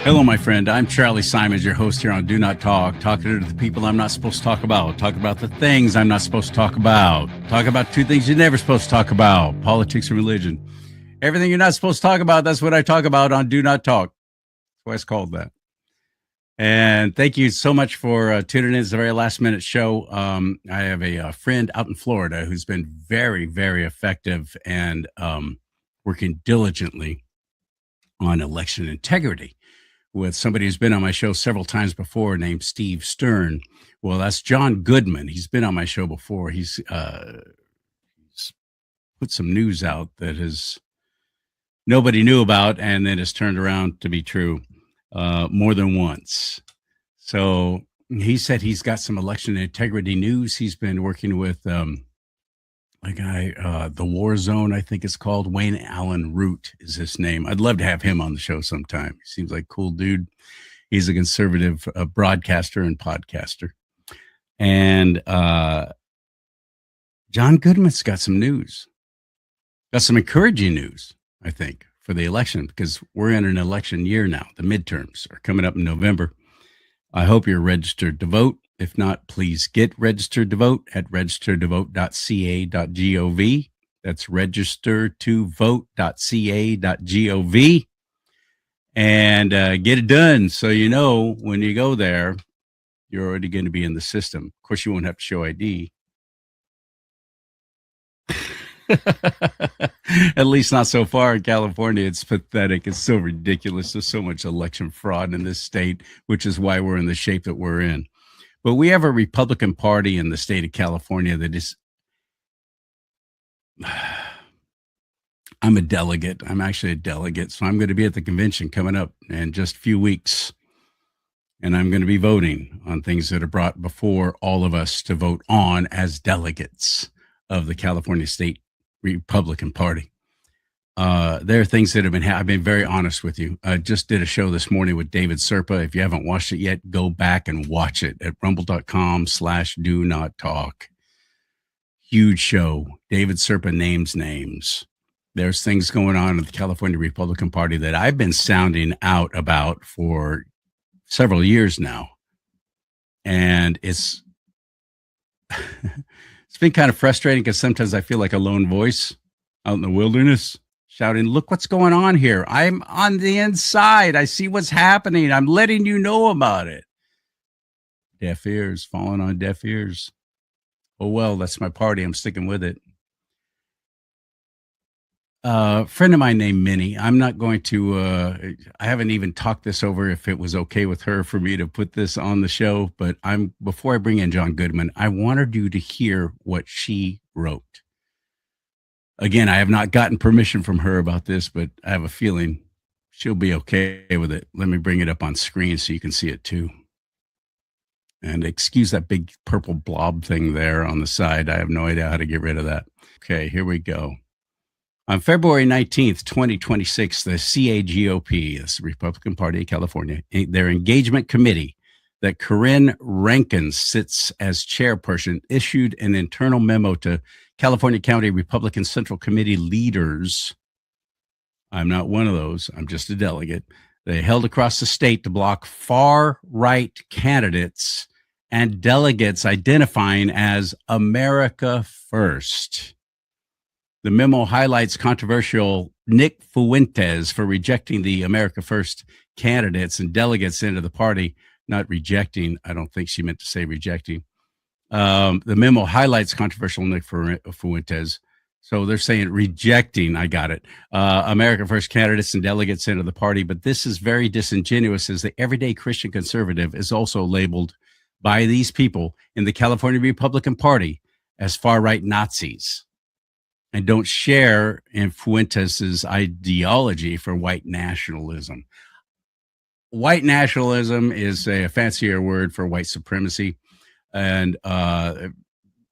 Hello, my friend. I'm CharLee Simons, your host here on Do Not Talk, talking to the people I'm not supposed to talk about the things I'm not supposed to talk about two things you're never supposed to talk about, politics and religion. Everything you're not supposed to talk about, that's what I talk about on Do Not Talk. That's why it's called that. And thank you so much for tuning in. It's a very last minute show. I have a friend out in Florida who's been very, very effective and working diligently on election integrity with somebody who's been on my show several times before named Steve Stern. Well, that's John Goodman. He's been on my show before. He's put some news out that nobody knew about and then has turned around to be true more than once. So he said he's got some election integrity news. He's been working with a guy, the War Zone, I think it's called. Wayne Allen Root is his name. I'd love to have him on the show sometime. He seems like a cool dude. He's a conservative broadcaster and podcaster. And John Goodman's got some news. Got some encouraging news, I think, for the election, because we're in an election year now. The midterms are coming up in November. I hope you're registered to vote. If not, please get registered to vote at registertovote.ca.gov. That's registertovote.ca.gov. And get it done so you know when you go there, you're already going to be in the system. Of course, you won't have to show ID. At least not so far in California. It's pathetic. It's so ridiculous. There's so much election fraud in this state, which is why we're in the shape that we're in. But we have a Republican Party in the state of California that is, I'm a delegate. I'm actually a delegate. So I'm going to be at the convention coming up in just a few weeks. And I'm going to be voting on things that are brought before all of us to vote on as delegates of the California State Republican Party. There are things that have been, I've been very honest with you. I just did a show this morning with David Serpa. If you haven't watched it yet, go back and watch it at rumble.com/do not talk. Huge show. David Serpa names names. There's things going on in the California Republican Party that I've been sounding out about for several years now. And it's been kind of frustrating because sometimes I feel like a lone voice out in the wilderness shouting, look what's going on here. I'm on the inside. I see what's happening. I'm letting you know about it. Deaf ears, falling on deaf ears. Oh, well, that's my party. I'm sticking with it. A friend of mine named Minnie. I'm not going to, I haven't even talked this over if it was okay with her for me to put this on the show, but before I bring in John Goodman, I wanted you to hear what she wrote. Again, I have not gotten permission from her about this, but I have a feeling she'll be okay with it. Let me bring it up on screen so you can see it too. And excuse that big purple blob thing there on the side. I have no idea how to get rid of that. Okay, here we go. On February 19th, 2026, the CAGOP, that's the Republican Party of California, their engagement committee that Corinne Rankin sits as chairperson, issued an internal memo to California County Republican Central Committee leaders. I'm not one of those. I'm just a delegate. They held across the state to block far-right candidates and delegates identifying as America First. The memo highlights controversial Nick Fuentes for rejecting the America First candidates and delegates into the party. Not rejecting. I don't think she meant to say rejecting. The memo highlights controversial Nick Fuentes. So they're saying rejecting, I got it, America First candidates and delegates into the party. But this is very disingenuous, as the everyday Christian conservative is also labeled by these people in the California Republican Party as far-right Nazis and don't share in Fuentes' ideology for white nationalism. White nationalism is a fancier word for white supremacy and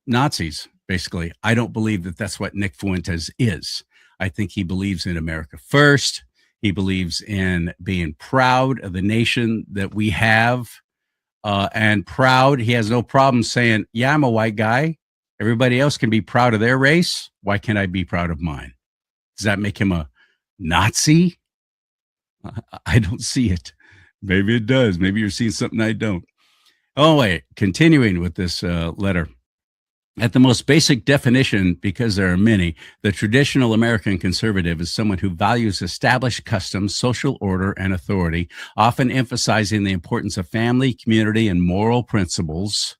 Nazis, basically. I don't believe that that's what Nick Fuentes is. I think he believes in America First. He believes in being proud of the nation that we have and proud. He has no problem saying, yeah, I'm a white guy. Everybody else can be proud of their race. Why can't I be proud of mine? Does that make him a Nazi? I don't see it. Maybe it does. Maybe you're seeing something I don't. Oh, wait. Continuing with this letter. At the most basic definition, because there are many, the traditional American conservative is someone who values established customs, social order, and authority, often emphasizing the importance of family, community, and moral principles.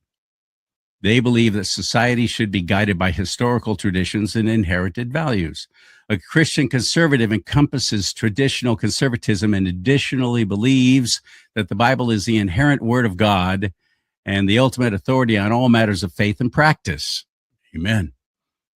They believe that society should be guided by historical traditions and inherited values. A Christian conservative encompasses traditional conservatism and additionally believes that the Bible is the inherent word of God and the ultimate authority on all matters of faith and practice. Amen.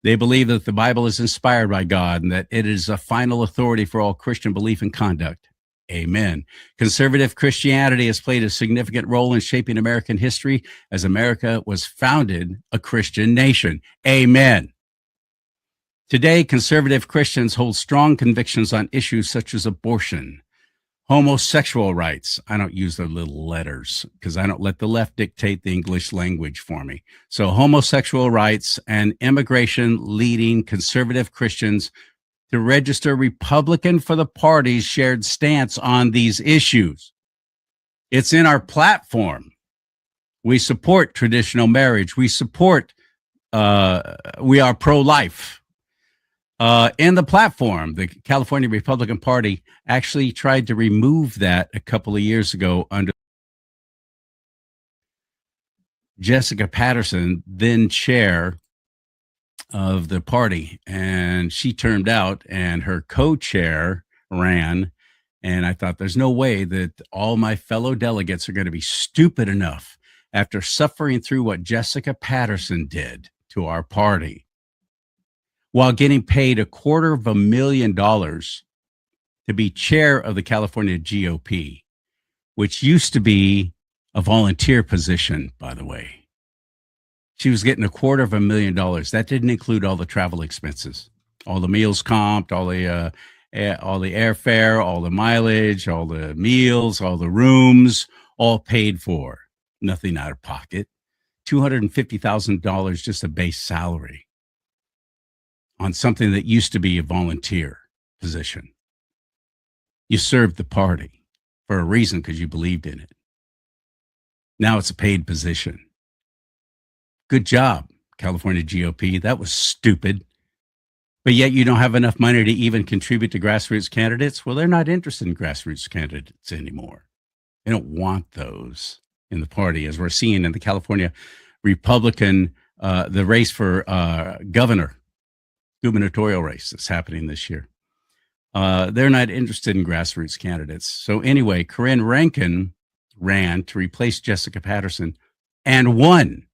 They believe that the Bible is inspired by God and that it is a final authority for all Christian belief and conduct. Amen. Conservative Christianity has played a significant role in shaping American history as America was founded a Christian nation. Amen. Today, conservative Christians hold strong convictions on issues such as abortion, homosexual rights. I don't use the little letters because I don't let the left dictate the English language for me. So homosexual rights and immigration, leading conservative Christians to register Republican for the party's shared stance on these issues. It's in our platform. We support traditional marriage. We support, we are pro-life. In the platform, the California Republican Party actually tried to remove that a couple of years ago under Jessica Patterson, then chair of the party, and she turned out and her co-chair ran. And I thought, there's no way that all my fellow delegates are going to be stupid enough after suffering through what Jessica Patterson did to our party while getting paid $250,000 to be chair of the California GOP, which used to be a volunteer position, by the way. She was getting $250,000. That didn't include all the travel expenses, all the meals comped, all the airfare, all the mileage, all the meals, all the rooms, all paid for. Nothing out of pocket. $250,000 just a base salary on something that used to be a volunteer position. You served the party for a reason because you believed in it. Now it's a paid position. Good job, California GOP. That was stupid. But yet you don't have enough money to even contribute to grassroots candidates. Well, they're not interested in grassroots candidates anymore. They don't want those in the party, as we're seeing in the California Republican, the race for governor, gubernatorial race that's happening this year. They're not interested in grassroots candidates. So anyway, Corinne Rankin ran to replace Jessica Patterson and won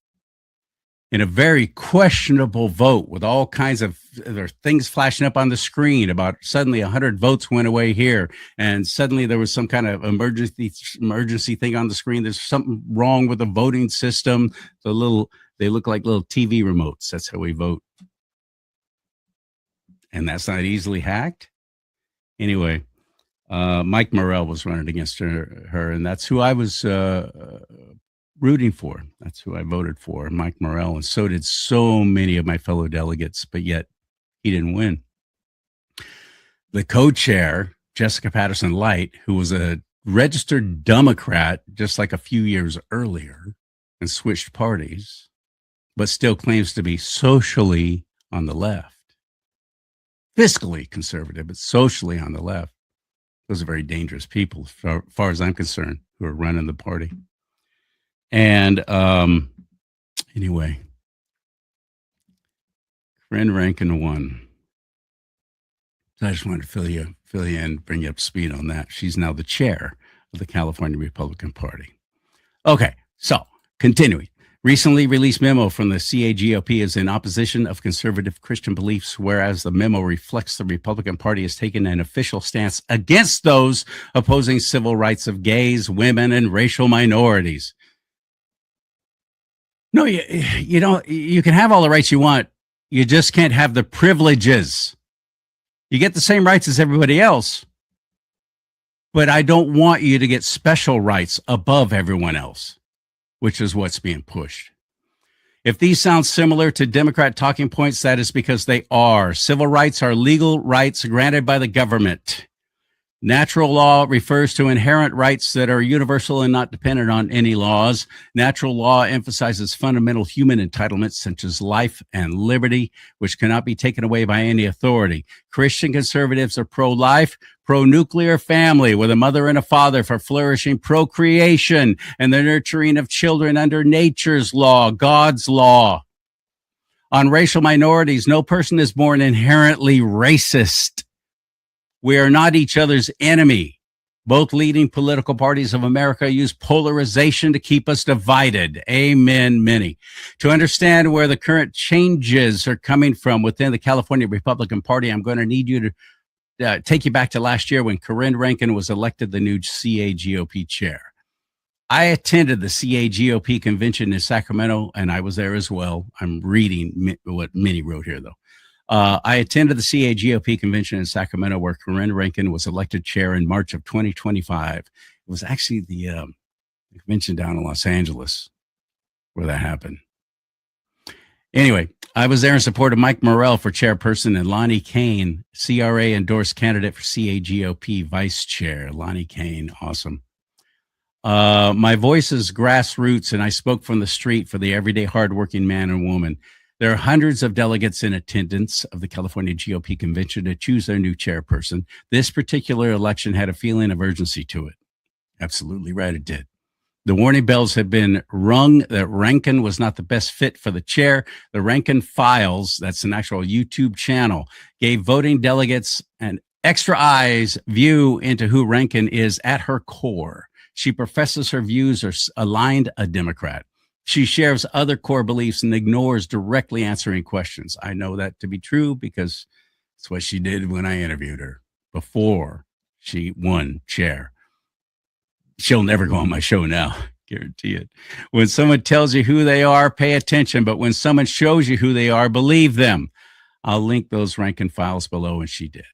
in a very questionable vote with all kinds of there things flashing up on the screen about suddenly 100 votes went away here. And suddenly there was some kind of emergency thing on the screen. There's something wrong with the voting system. They look like little TV remotes. That's how we vote. And that's not easily hacked. Anyway, Mike Morrell was running against her, and that's who I was rooting for. That's who I voted for, Mike Morrell, and so did so many of my fellow delegates, but yet he didn't win. The co-chair, Jessica Patterson Light, who was a registered Democrat just like a few years earlier and switched parties, but still claims to be socially on the left. Fiscally conservative, but socially on the left. Those are very dangerous people, as far as I'm concerned, who are running the party. And anyway, Corinne Rankin won. So I just wanted to fill you in, bring you up to speed on that. She's now the chair of the California Republican Party. Okay, so continuing. Recently released memo from the CAGOP is in opposition of conservative Christian beliefs, whereas the memo reflects the Republican Party has taken an official stance against those opposing civil rights of gays, women, and racial minorities. No, you don't. You can have all the rights you want. You just can't have the privileges. You get the same rights as everybody else, but I don't want you to get special rights above everyone else, which is what's being pushed. If these sound similar to Democrat talking points, that is because they are. Civil rights are legal rights granted by the government. Natural law refers to inherent rights that are universal and not dependent on any laws. Natural law emphasizes fundamental human entitlements such as life and liberty, which cannot be taken away by any authority. Christian conservatives are pro-life, pro-nuclear family with a mother and a father for flourishing procreation and the nurturing of children under nature's law, God's law. On racial minorities, no person is born inherently racist. We are not each other's enemy. Both leading political parties of America use polarization to keep us divided. Amen, many. To understand where the current changes are coming from within the California Republican Party, I'm going to need you to take you back to last year when Corinne Rankin was elected the new CAGOP chair. I attended the CAGOP convention in Sacramento, and I was there as well. I'm reading what Minnie wrote here, though. I attended the CAGOP convention in Sacramento where Corinne Rankin was elected chair in March of 2025. It was actually the convention down in Los Angeles where that happened. Anyway, I was there in support of Mike Morrell for chairperson and Lonnie Kane, CRA endorsed candidate for CAGOP vice chair. Lonnie Kane, awesome. My voice is grassroots, and I spoke from the street for the everyday hardworking man and woman. There are hundreds of delegates in attendance of the California GOP convention to choose their new chairperson. This particular election had a feeling of urgency to it. Absolutely right, it did. The warning bells had been rung that Rankin was not the best fit for the chair. The Rankin Files, that's an actual YouTube channel, gave voting delegates an extra eyes view into who Rankin is at her core. She professes her views are aligned a Democrat. She shares other core beliefs and ignores directly answering questions. I know that to be true because it's what she did when I interviewed her before she won chair. She'll never go on my show now, guarantee it. When someone tells you who they are, pay attention. But when someone shows you who they are, believe them. I'll link those Rankin Files below, and she did.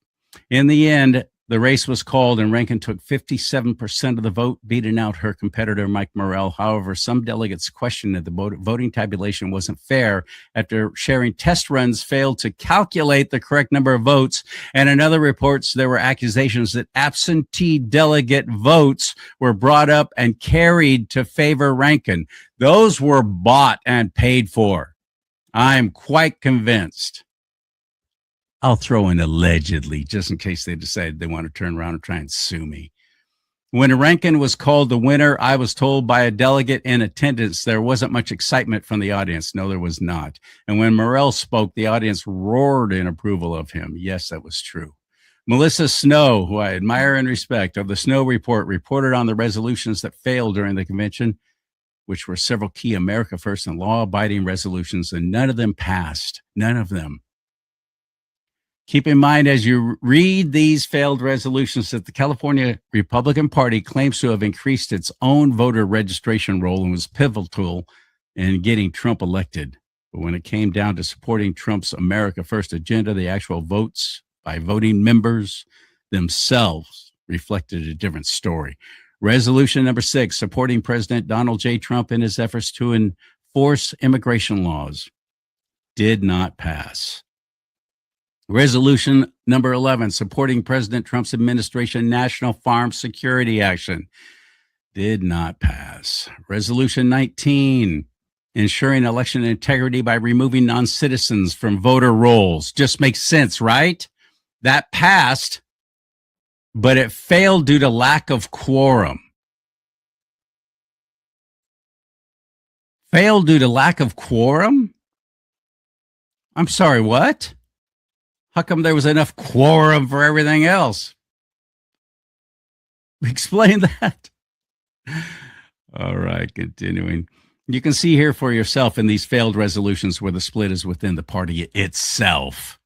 In the end, the race was called, and Rankin took 57% of the vote, beating out her competitor, Mike Morrell. However, some delegates questioned that the voting tabulation wasn't fair after sharing test runs failed to calculate the correct number of votes. And in other reports, there were accusations that absentee delegate votes were brought up and carried to favor Rankin. Those were bought and paid for. I'm quite convinced. I'll throw in allegedly, just in case they decide they want to turn around and try and sue me. When Rankin was called the winner, I was told by a delegate in attendance there wasn't much excitement from the audience. No, there was not. And when Morrell spoke, the audience roared in approval of him. Yes, that was true. Melissa Snow, who I admire and respect, of the Snow Report, reported on the resolutions that failed during the convention, which were several key America First and law-abiding resolutions, and none of them passed. None of them. Keep in mind as you read these failed resolutions that the California Republican Party claims to have increased its own voter registration roll and was pivotal in getting Trump elected. But when it came down to supporting Trump's America First agenda, the actual votes by voting members themselves reflected a different story. Resolution number 6, supporting President Donald J. Trump in his efforts to enforce immigration laws, did not pass. Resolution number 11, supporting President Trump's administration national farm security action, did not pass. Resolution 19, ensuring election integrity by removing non-citizens from voter rolls. Just makes sense, right? That passed, but it failed due to lack of quorum. Failed due to lack of quorum? I'm sorry, what? How come there was enough quorum for everything else? Explain that. All right, continuing. You can see here for yourself in these failed resolutions where the split is within the party itself.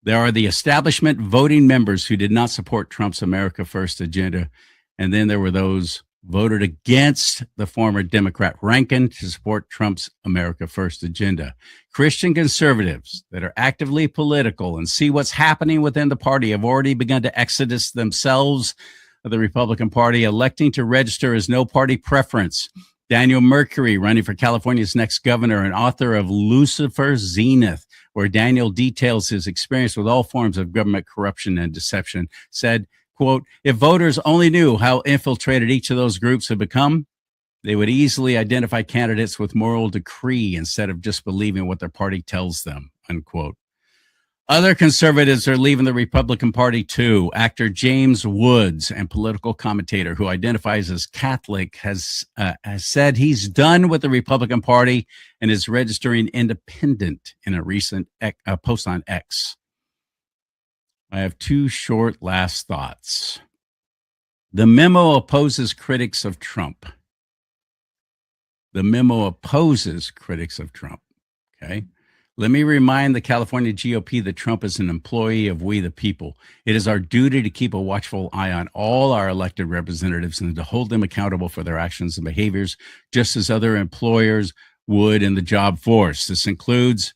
There are the establishment voting members who did not support Trump's America First agenda. And then there were those voted against the former Democrat Rankin to support Trump's America First agenda. Christian conservatives that are actively political and see what's happening within the party have already begun to exodus themselves of the Republican Party, electing to register as no party preference. Daniel Mercury, running for California's next governor and author of Lucifer's Zenith, where Daniel details his experience with all forms of government corruption and deception, said, Quote, if voters only knew how infiltrated each of those groups had become, they would easily identify candidates with moral decree instead of just believing what their party tells them, unquote. Other conservatives are leaving the Republican Party too. Actor James Woods, and political commentator who identifies as Catholic, has said he's done with the Republican Party and is registering independent in a recent post on X. I have two short last thoughts. The memo opposes critics of Trump. Okay. Let me remind the California GOP that Trump is an employee of we the people. It is our duty to keep a watchful eye on all our elected representatives and to hold them accountable for their actions and behaviors, just as other employers would in the job force. This includes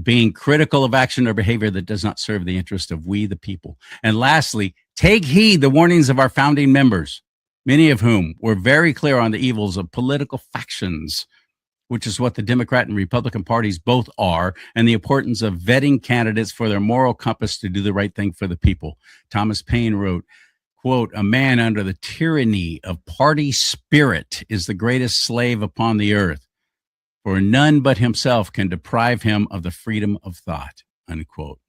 being critical of action or behavior that does not serve the interest of we the people. And lastly, take heed the warnings of our founding members, many of whom were very clear on the evils of political factions, which is what the Democrat and Republican parties both are, and the importance of vetting candidates for their moral compass to do the right thing for the people. Thomas Paine wrote, quote, a man under the tyranny of party spirit is the greatest slave upon the earth, for none but himself can deprive him of the freedom of thought, unquote.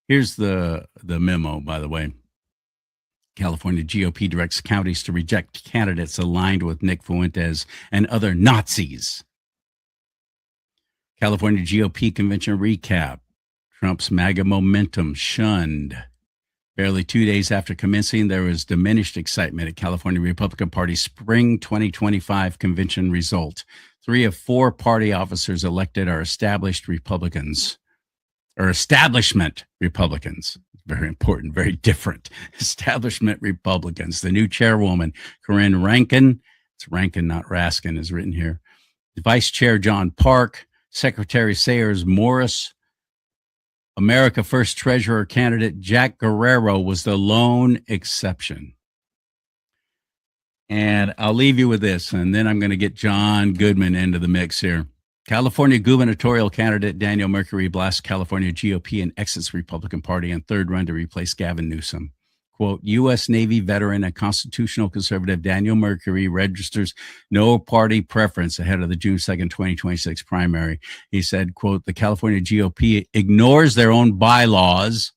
Here's the memo, by the way. California GOP directs counties to reject candidates aligned with Nick Fuentes and other Nazis. California GOP convention recap. Trump's MAGA momentum shunned. Barely 2 days after commencing, there was diminished excitement at California Republican Party spring 2025 convention result. 3 of 4 party officers elected are establishment Republicans. Very important, very different. Establishment Republicans. The new chairwoman, Corinne Rankin, it's Rankin, not Raskin, is written here. Vice Chair John Park, Secretary Sayers Morris, America First Treasurer candidate Jack Guerrero was the lone exception. And I'll leave you with this, and then I'm going to get John Goodman into the mix here. California gubernatorial candidate Daniel Mercury blasts California GOP and exits Republican Party in third run to replace Gavin Newsom. Quote, U.S. Navy veteran and constitutional conservative Daniel Mercury registers no party preference ahead of the June 2nd, 2026 primary. He said, quote, the California GOP ignores their own bylaws,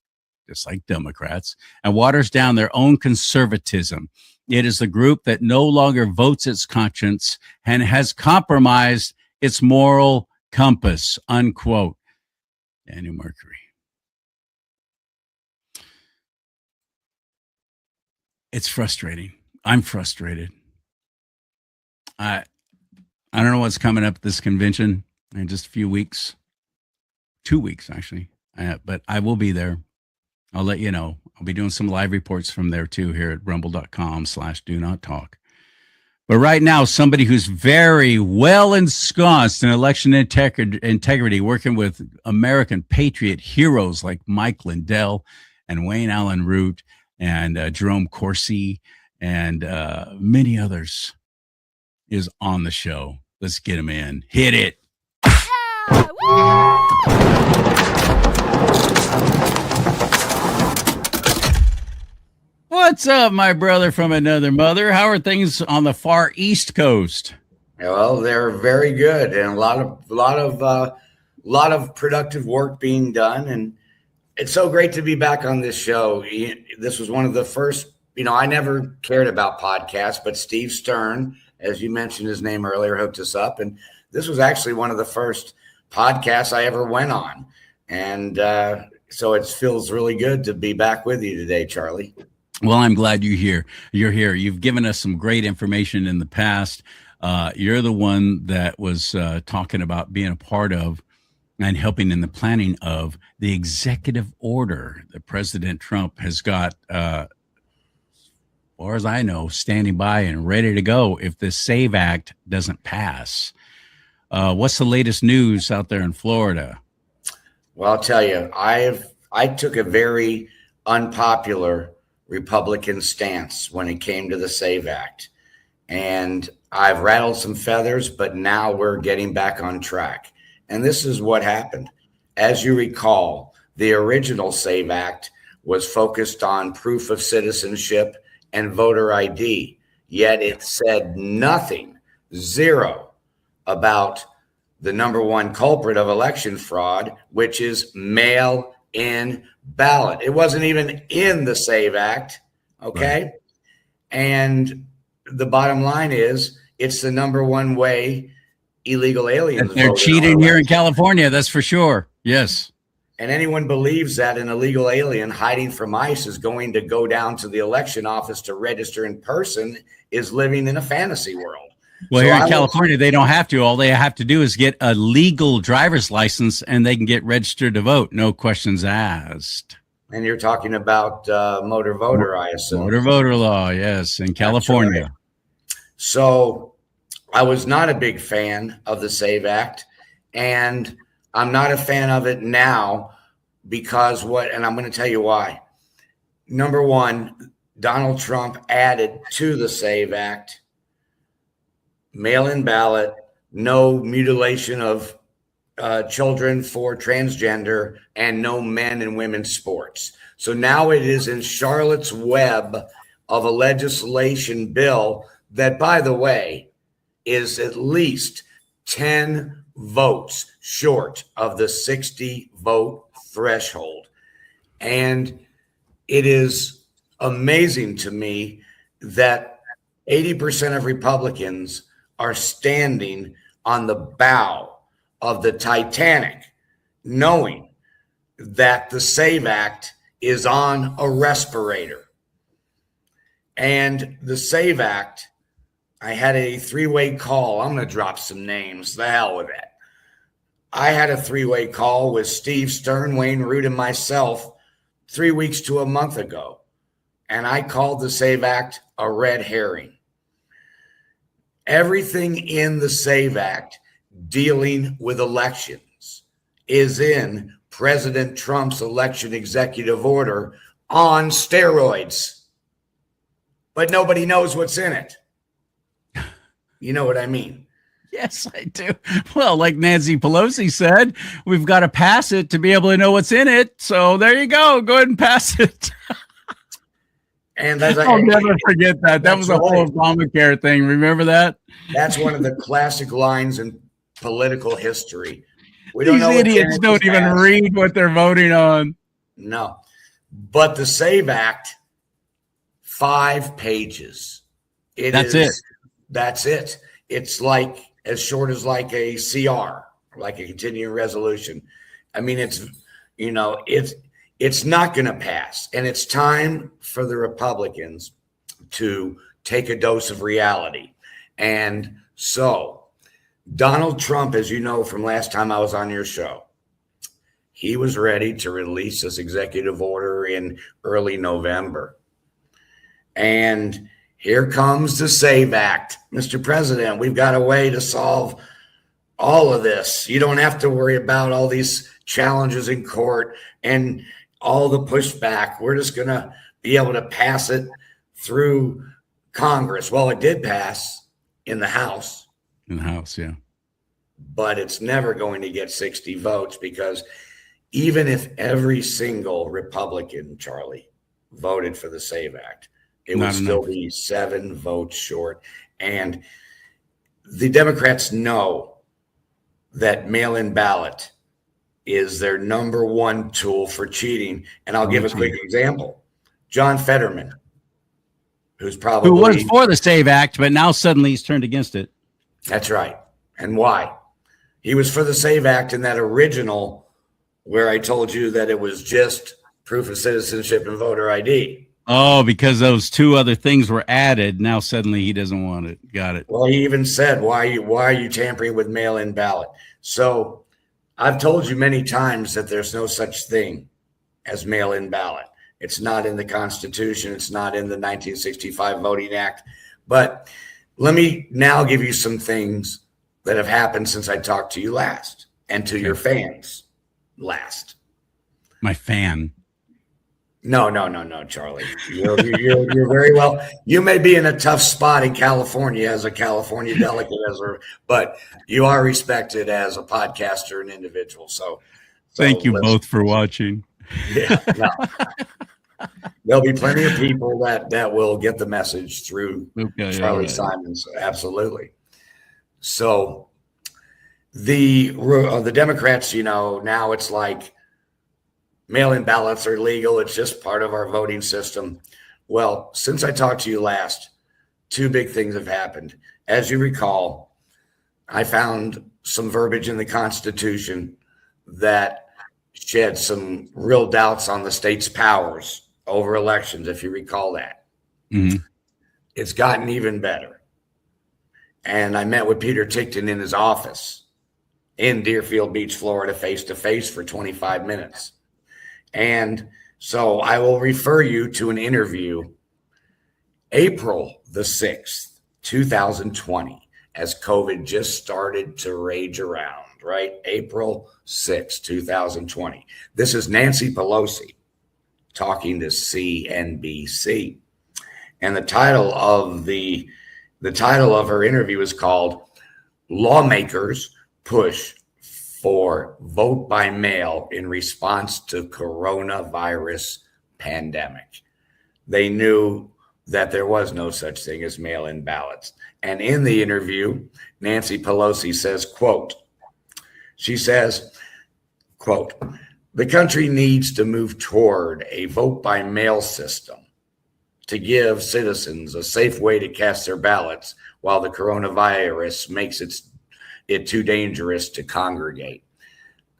just like Democrats, and waters down their own conservatism. It is the group that no longer votes its conscience and has compromised its moral compass, unquote. Daniel Mercury. It's frustrating. I'm frustrated. I don't know what's coming up at this convention in just a few weeks. 2 weeks, actually. But I will be there. I'll let you know. I'll be doing some live reports from there, too, here at rumble.com/do-not-talk. But right now, somebody who's very well ensconced in election integrity, working with American patriot heroes like Mike Lindell and Wayne Allen Root and Jerome Corsi and many others, is on the show. Let's get him in. Hit it. Yeah, What's up, my brother from another mother? How are things on the far East Coast? Well, they're very good, and a lot of productive work being done, and it's so great to be back on this show. This was one of the first. I never cared about podcasts, but Steve Stern, as you mentioned his name earlier, hooked us up, and this was actually one of the first podcasts I ever went on, and so it feels really good to be back with you today, Charlie. Well, I'm glad you're here. You've given us some great information in the past. You're the one that was talking about being a part of and helping in the planning of the executive order that President Trump has got, as far as I know, standing by and ready to go if the SAVE Act doesn't pass. What's the latest news out there in Florida? Well, I'll tell you, I took a very unpopular Republican stance when it came to the SAVE Act. And I've rattled some feathers, but now we're getting back on track. And this is what happened. As you recall, The original SAVE Act was focused on proof of citizenship and voter ID, yet it said nothing, zero, about the number one culprit of election fraud, which is mail-in ballot. It wasn't even in the SAVE Act, okay? Right. And the bottom line is it's the number one way illegal aliens they're cheating here in California, that's for sure. Yes. And anyone believes that an illegal alien hiding from ICE is going to go down to the election office to register in person is living in a fantasy world. Well, so here in California, they don't have to. All they have to do is get a legal driver's license and they can get registered to vote. No questions asked. And you're talking about motor voter, I assume. Motor voter law, yes, in California. Right. So I was not a big fan of the SAVE Act, and I'm not a fan of it now because and I'm going to tell you why. Number one, Donald Trump added to the SAVE Act mail-in ballot, no mutilation of children for transgender, and no men and women's sports. So now it is in Charlotte's web of a legislation bill that, by the way, is at least 10 votes short of the 60 vote threshold. And it is amazing to me that 80% of Republicans are standing on the bow of the Titanic, knowing that the SAVE Act is on a respirator. And the SAVE Act, I had a three-way call. I'm going to drop some names. The hell with it. I had a three-way call with Steve Stern, Wayne Root, and myself 3 weeks to a month ago. And I called the SAVE Act a red herring. Everything in the SAVE Act dealing with elections is in President Trump's election executive order on steroids. But nobody knows what's in it. You know what I mean? Yes, I do. Well, like Nancy Pelosi said, we've got to pass it to be able to know what's in it. So there you go. Go ahead and pass it. And I'll never forget that. That was a whole Obamacare thing. Remember that? That's one of the classic lines in political history. These idiots don't even read what they're voting on. No. But the SAVE Act, 5 pages. That's it. It's like as short as like a CR, like a continuing resolution. I mean, it's not going to pass. And it's time for the Republicans to take a dose of reality. And so Donald Trump, as you know from last time I was on your show, he was ready to release this executive order in early November. And here comes the SAVE Act. Mr. President, we've got a way to solve all of this. You don't have to worry about all these challenges in court and all the pushback. We're just going to be able to pass it through Congress. Well, it did pass in the House. In the House, yeah. But it's never going to get 60 votes because even if every single Republican, CharLee, voted for the SAVE Act, it would still be 7 votes short. And the Democrats know that mail-in ballot is their number one tool for cheating. And I'll give a quick example. John Fetterman, who was for the SAVE Act, but now suddenly he's turned against it. That's right. And why? He was for the SAVE Act in that original where I told you that it was just proof of citizenship and voter ID. Oh, because those 2 other things were added. Now suddenly he doesn't want it. Got it. Well, he even said, why are you tampering with mail-in ballot? So I've told you many times that there's no such thing as mail-in ballot. It's not in the Constitution. It's not in the 1965 Voting Act. But let me now give you some things that have happened since I talked to you last and to your fans last. My fan. No, CharLee. You're very well. You may be in a tough spot in California as a California delegate, but you are respected as a podcaster and individual. So Thank So you let's, both for watching. yeah, no, there'll be plenty of people that will get the message through Okay, all CharLee right. Simons. Absolutely. So the Democrats, now it's like mail-in ballots are legal. It's just part of our voting system. Well, since I talked to you last, two big things have happened. As you recall, I found some verbiage in the Constitution that shed some real doubts on the state's powers over elections, if you recall that. Mhm. It's gotten even better. And I met with Peter Tickton in his office in Deerfield Beach, Florida, face to face for 25 minutes. And so I will refer you to an interview April the 6th, 2020, as COVID just started to rage around, right? April 6th, 2020. This is Nancy Pelosi talking to CNBC. And the title of her interview is called Lawmakers Push for Vote by Mail in Response to Coronavirus Pandemic. They knew that there was no such thing as mail-in ballots. And in the interview, Nancy Pelosi says, quote, the country needs to move toward a vote by mail system to give citizens a safe way to cast their ballots while the coronavirus makes it too dangerous to congregate.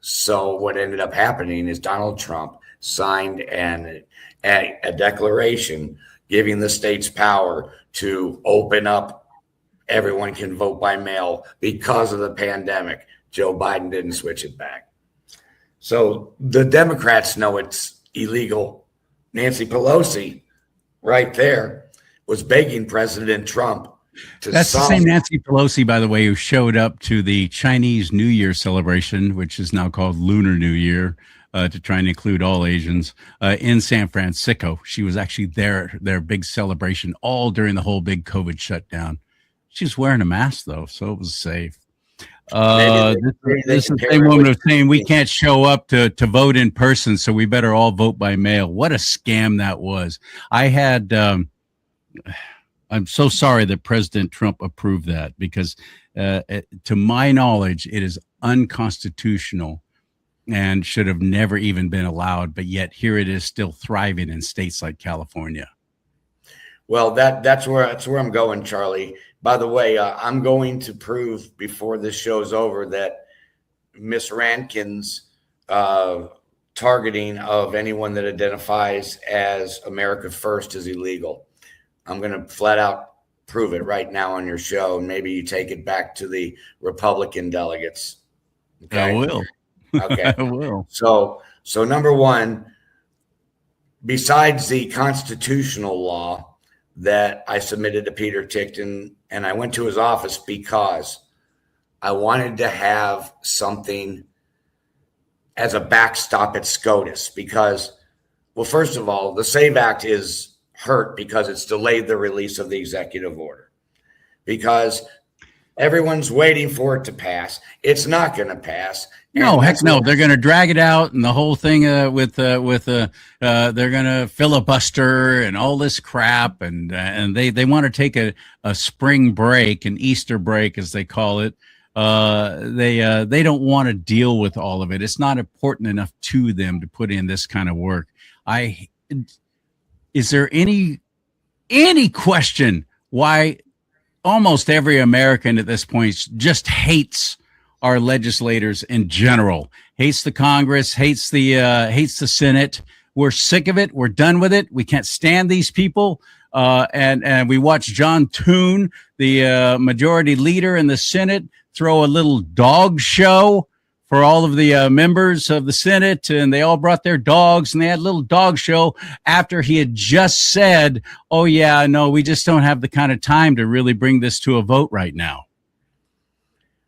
So what ended up happening is Donald Trump signed a declaration giving the states power to open up. Everyone can vote by mail because of the pandemic. Joe Biden didn't switch it back. So the Democrats know it's illegal. Nancy Pelosi, right there, was begging President Trump to That's the same Nancy Pelosi, by the way, who showed up to the Chinese New Year celebration, which is now called Lunar New Year, to try and include all Asians, in San Francisco. She was actually there, their big celebration, all during the whole big COVID shutdown. She was wearing a mask, though, so it was safe. This is the same woman who's saying we can't show up to vote in person, so we better all vote by mail. What a scam that was. I'm so sorry that President Trump approved that because, to my knowledge, it is unconstitutional and should have never even been allowed. But yet here it is still thriving in states like California. Well, that's where I'm going, CharLee. By the way, I'm going to prove before this show's over that Miss Rankin's targeting of anyone that identifies as America First is illegal. I'm going to flat out prove it right now on your show. And maybe you take it back to the Republican delegates. Okay? I will. Okay. I will. So number one, besides the constitutional law that I submitted to Peter Tickton, and I went to his office because I wanted to have something as a backstop at SCOTUS because, well, first of all, the SAVE Act is hurt because it's delayed the release of the executive order because everyone's waiting for it to pass. It's not going to pass. No, heck no. They're going to drag it out and the whole thing they're going to filibuster and all this crap. And they want to take a spring break, an Easter break, as they call it. They don't want to deal with all of it. It's not important enough to them to put in this kind of work. Is there any question why almost every American at this point just hates our legislators in general, hates the Congress, hates the Senate? We're sick of it. We're done with it. We can't stand these people. And we watch John Thune, the majority leader in the Senate, throw a little dog show for all of the members of the Senate, and they all brought their dogs, and they had a little dog show after he had just said, oh, yeah, no, we just don't have the kind of time to really bring this to a vote right now.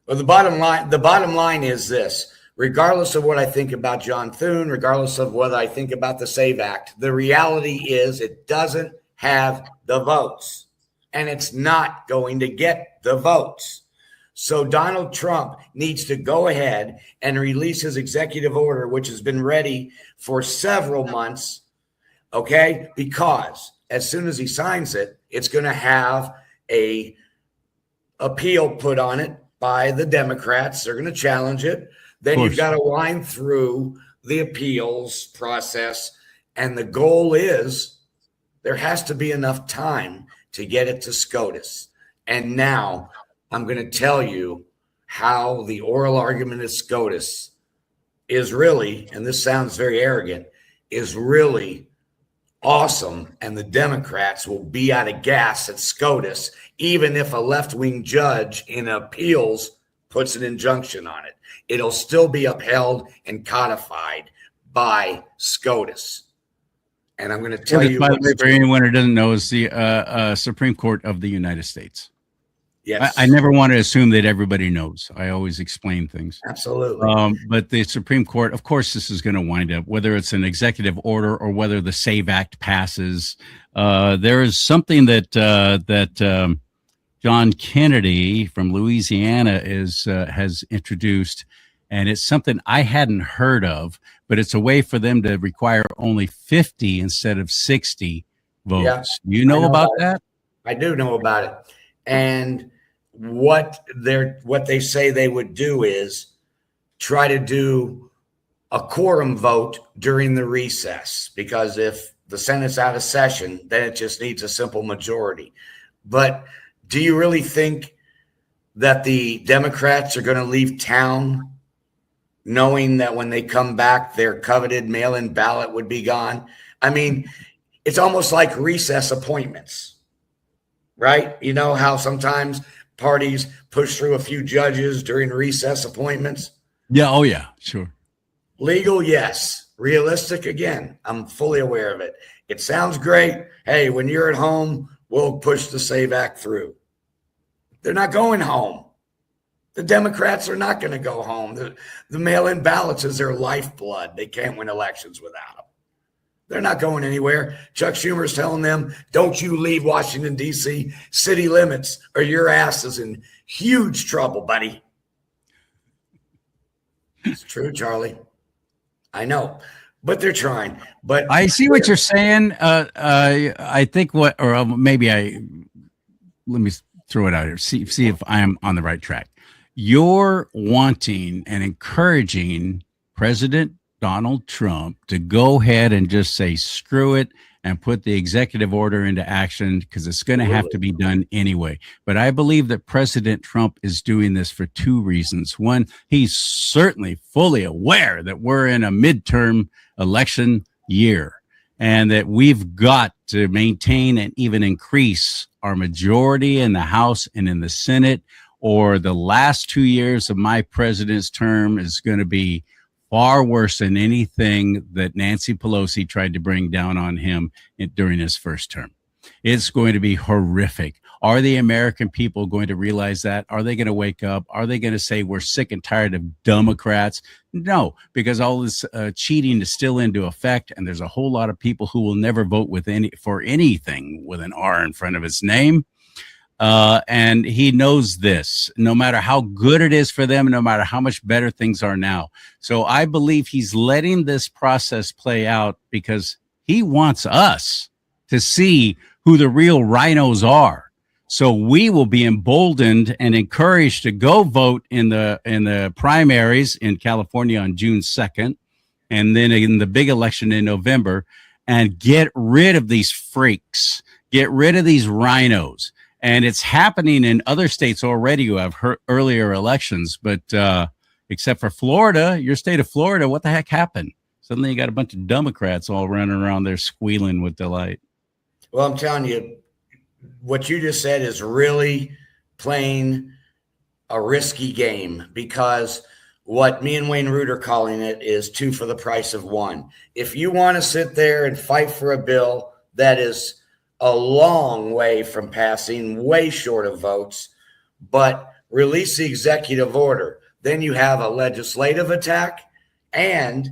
Well, the bottom line is this. Regardless of what I think about John Thune, regardless of what I think about the SAVE Act, the reality is it doesn't have the votes, and it's not going to get the votes. So Donald Trump needs to go ahead and release his executive order, which has been ready for several months. Okay, because as soon as he signs it, it's going to have a appeal put on it by the Democrats. They're going to challenge it. Then you've got to wind through the appeals process. And the goal is there has to be enough time to get it to SCOTUS. And now I'm going to tell you how the oral argument at SCOTUS is really, and this sounds very arrogant, is really awesome. And the Democrats will be out of gas at SCOTUS, even if a left-wing judge in appeals puts an injunction on it. It'll still be upheld and codified by SCOTUS. And I'm going to tell you. By the way, for anyone who doesn't know, is the Supreme Court of the United States. Yes. I never want to assume that everybody knows. I always explain things. Absolutely. But the Supreme Court, of course, this is going to wind up, whether it's an executive order or whether the SAVE Act passes. There is something that John Kennedy from Louisiana has introduced, and it's something I hadn't heard of, but it's a way for them to require only 50 instead of 60 votes. Yeah, you know about that? I do know about it. And what they say they would do is try to do a quorum vote during the recess, because if the Senate's out of session, then it just needs a simple majority. But do you really think that the Democrats are going to leave town knowing that when they come back, their coveted mail-in ballot would be gone? I mean, it's almost like recess appointments, right? You know how sometimes parties push through a few judges during recess appointments? Yeah. Oh, yeah. Sure. Legal, yes. Realistic, again, I'm fully aware of it. It sounds great. Hey, when you're at home, we'll push the SAVE Act through. They're not going home. The Democrats are not going to go home. The mail-in ballots is their lifeblood. They can't win elections without them. They're not going anywhere. Chuck Schumer's telling them, don't you leave Washington, D.C. city limits or your ass is in huge trouble, buddy. It's true, Charlie. I know, but they're trying. But I see what you're saying. I think let me throw it out here. See if I am on the right track. You're wanting and encouraging President Donald Trump to go ahead and just say, screw it, and put the executive order into action because it's going to have to be done anyway. But I believe that President Trump is doing this for two reasons. One, he's certainly fully aware that we're in a midterm election year and that we've got to maintain and even increase our majority in the House and in the Senate, or the last 2 years of my president's term is going to be far worse than anything that Nancy Pelosi tried to bring down on him during his first term. It's going to be horrific. Are the American people going to realize that? Are they going to wake up? Are they going to say we're sick and tired of Democrats? No, because all this cheating is still into effect, and there's a whole lot of people who will never vote for anything with an R in front of its name. And he knows this, no matter how good it is for them, no matter how much better things are now. So I believe he's letting this process play out because he wants us to see who the real rhinos are. So we will be emboldened and encouraged to go vote in the primaries in California on June 2nd, and then in the big election in November, and get rid of these freaks, get rid of these rhinos. And it's happening in other states already who have earlier elections. But except for Florida, your state of Florida, what the heck happened? Suddenly you got a bunch of Democrats all running around there squealing with delight. Well, I'm telling you, what you just said is really playing a risky game, because what me and Wayne Root are calling it is 2 for the price of 1. If you want to sit there and fight for a bill that is a long way from passing, way short of votes, but release the executive order, then you have a legislative attack and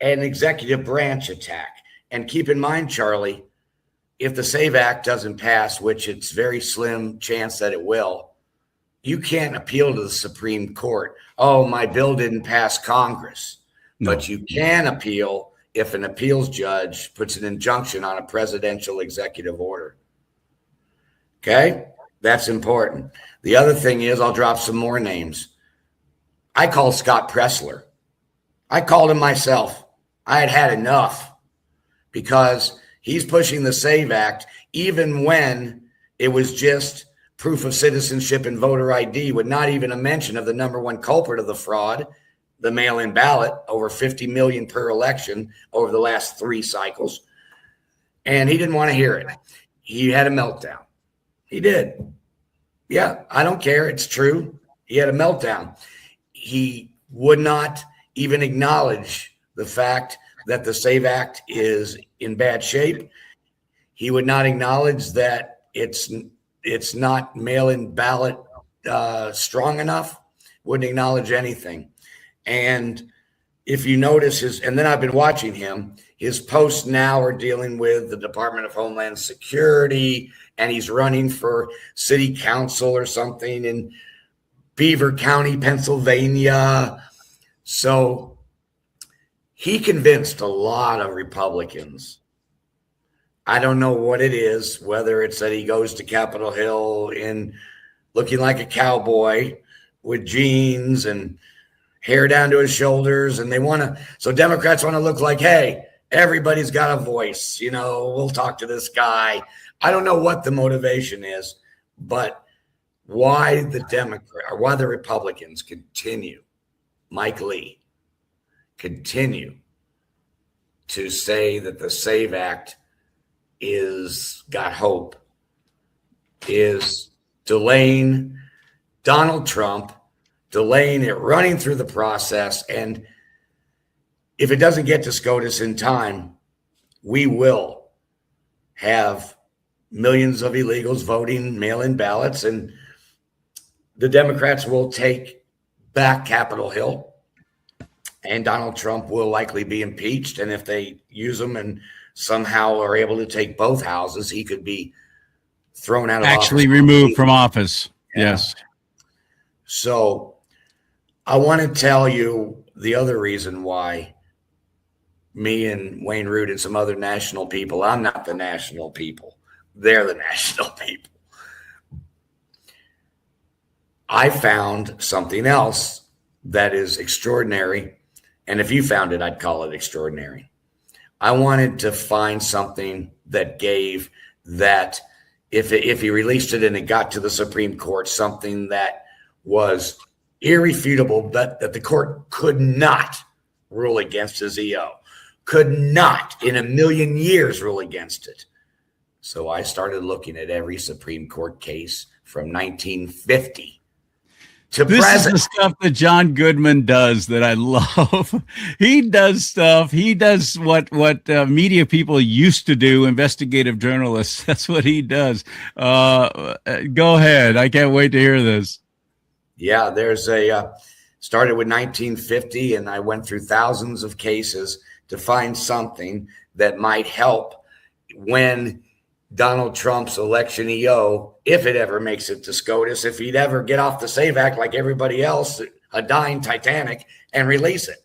an executive branch attack. And keep in mind, Charlie, if the SAVE Act doesn't pass, which it's very slim chance that it will, you can't appeal to the Supreme Court. Oh, my bill didn't pass Congress. No. But you can appeal if an appeals judge puts an injunction on a presidential executive order. Okay? That's important. The other thing is, I'll drop some more names. I called Scott Pressler. I called him myself. I had had enough because he's pushing the SAVE Act even when it was just proof of citizenship and voter ID, with not even a mention of the number one culprit of the fraud, the mail-in ballot, over 50 million per election over the last 3 cycles. And he didn't want to hear it. He had a meltdown. He did. Yeah, I don't care. It's true. He had a meltdown. He would not even acknowledge the fact that the SAVE Act is in bad shape. He would not acknowledge that it's not mail-in ballot strong enough. Wouldn't acknowledge anything. And if you notice and then I've been watching him, his posts now are dealing with the Department of Homeland Security, and he's running for city council or something in Beaver County, Pennsylvania. So he convinced a lot of Republicans. I don't know what it is, whether it's that he goes to Capitol Hill in looking like a cowboy with jeans and hair down to his shoulders, and so Democrats want to look like, hey, everybody's got a voice, we'll talk to this guy. I don't know what the motivation is, but why the Republicans continue, Mike Lee, continue to say that the SAVE Act is got hope, is delaying Donald Trump, delaying it, running through the process. And if it doesn't get to SCOTUS in time, we will have millions of illegals voting mail-in ballots, and the Democrats will take back Capitol Hill, and Donald Trump will likely be impeached. And if they use him and somehow are able to take both houses, he could be thrown out of office. Actually removed from office. Yeah. Yes. So I want to tell you the other reason why me and Wayne Root and some other national people, I'm not the national people, they're the national people. I found something else that is extraordinary. And if you found it, I'd call it extraordinary. I wanted to find something that gave that, if he released it and it got to the Supreme Court, something that was irrefutable, that the court could not rule against his EO, could not in a million years rule against it. So I started looking at every Supreme Court case from 1950 to this present. Is the stuff that John Goodman does that I love. He does stuff. He does what media people used to do, investigative journalists. That's what he does. Go ahead. I can't wait to hear this. Yeah, started with 1950, and I went through thousands of cases to find something that might help when Donald Trump's election EO, if it ever makes it to SCOTUS, if he'd ever get off the SAVE Act like everybody else, a dying Titanic, and release it.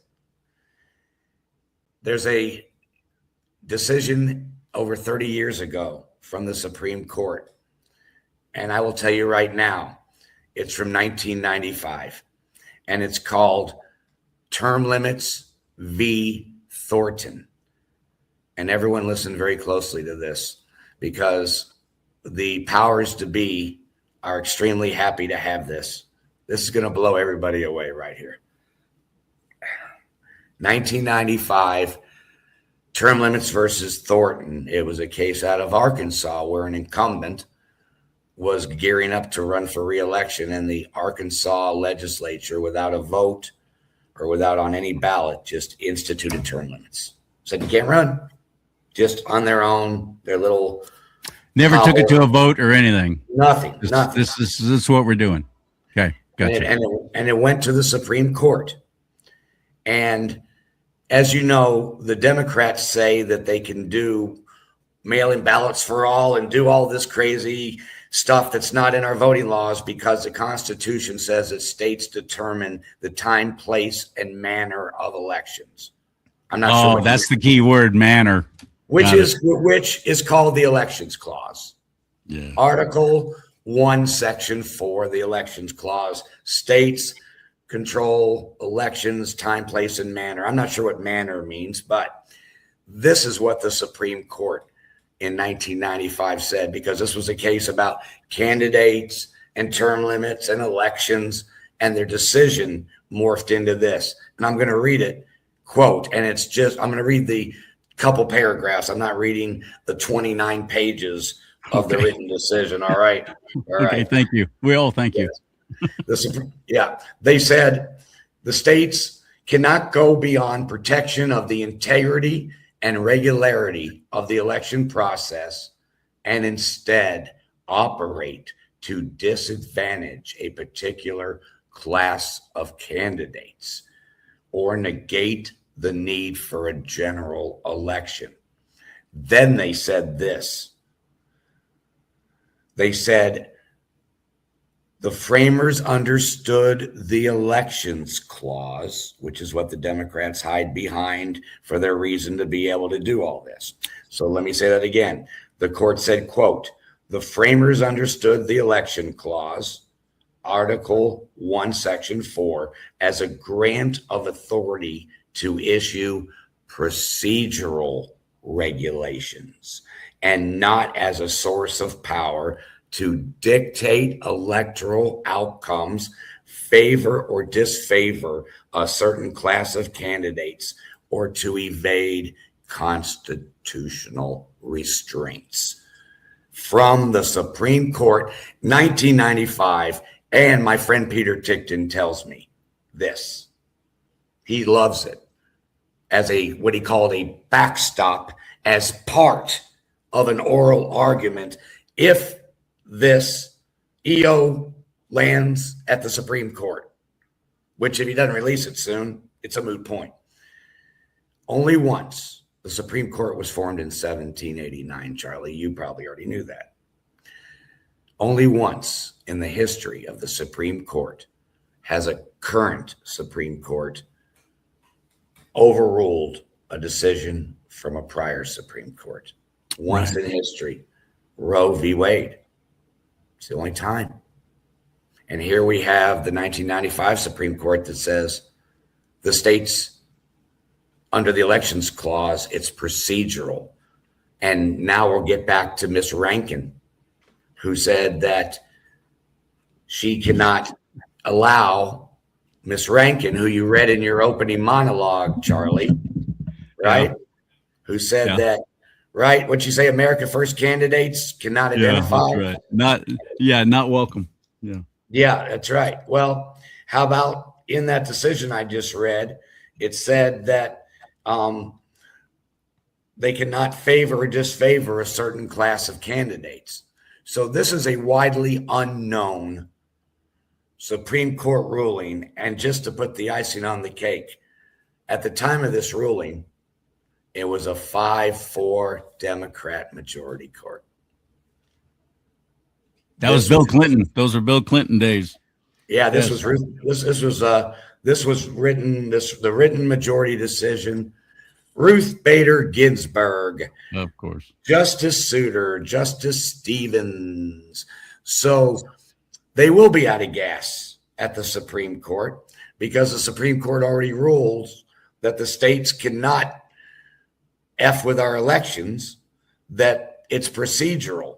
There's a decision over 30 years ago from the Supreme Court, and I will tell you right now, it's from 1995, and it's called Term Limits v. Thornton. And everyone listen very closely to this, because the powers to be are extremely happy to have this. This is going to blow everybody away right here. 1995, Term Limits versus Thornton. It was a case out of Arkansas where an incumbent was gearing up to run for re-election, and the Arkansas legislature, without a vote or without on any ballot, just instituted term limits. Said you can't run. Just on their own, their little never took it to a vote or anything. Nothing. This is what we're doing. Okay, gotcha. And it went to the Supreme Court. And as you know, the Democrats say that they can do mail-in ballots for all and do all this crazy stuff that's not in our voting laws because the Constitution says that states determine the time, place, and manner of elections. I'm not sure. Oh, that's the key word, manner. Which is called the Elections Clause. Yeah. Article 1, Section 4, the Elections Clause states control elections, time, place, and manner. I'm not sure what manner means, but this is what the Supreme Court in 1995 said, because this was a case about candidates and term limits and elections, and their decision morphed into this. And I'm going to read it, quote, and it's just, I'm going to read the couple paragraphs. I'm not reading the 29 pages of the written decision. All right. All right. Okay. Thank you. We all thank you. They said the states cannot go beyond protection of the integrity and regularity of the election process and instead operate to disadvantage a particular class of candidates or negate the need for a general election. Then they said this. They said the framers understood the Elections Clause, which is what the Democrats hide behind for their reason to be able to do all this. So let me say that again. The court said, quote, the framers understood the Election Clause, Article 1, Section 4, as a grant of authority to issue procedural regulations and not as a source of power to dictate electoral outcomes, favor or disfavor a certain class of candidates, or to evade constitutional restraints. From the Supreme Court, 1995, and my friend Peter Tickton tells me this. He loves it as what he called a backstop, as part of an oral argument if this EO lands at the Supreme Court, which if he doesn't release it soon, it's a moot point. Only once. The Supreme Court was formed in 1789, CharLee. You probably already knew that. Only once in the history of the Supreme Court has a current Supreme Court overruled a decision from a prior Supreme Court. Once in history, Roe v. Wade. It's the only time. And here we have the 1995 Supreme Court that says the states, under the Elections Clause, it's procedural. And now we'll get back to Miss Rankin, who said that she cannot allow Miss Rankin, who you read in your opening monologue, CharLee, right? Yeah. Who said that, right? What'd you say? America First candidates cannot identify. Yeah, that's right. Not welcome. Yeah, that's right. Well, how about in that decision I just read, it said that they cannot favor or disfavor a certain class of candidates. So this is a widely unknown Supreme Court ruling. And just to put the icing on the cake, at the time of this ruling, it was a 5-4 Democrat majority court. That was Bill Clinton. Those are Bill Clinton days. Yeah, the written majority decision. Ruth Bader Ginsburg, of course, Justice Souter, Justice Stevens. So they will be out of gas at the Supreme Court because the Supreme Court already rules that the states cannot F with our elections, that it's procedural.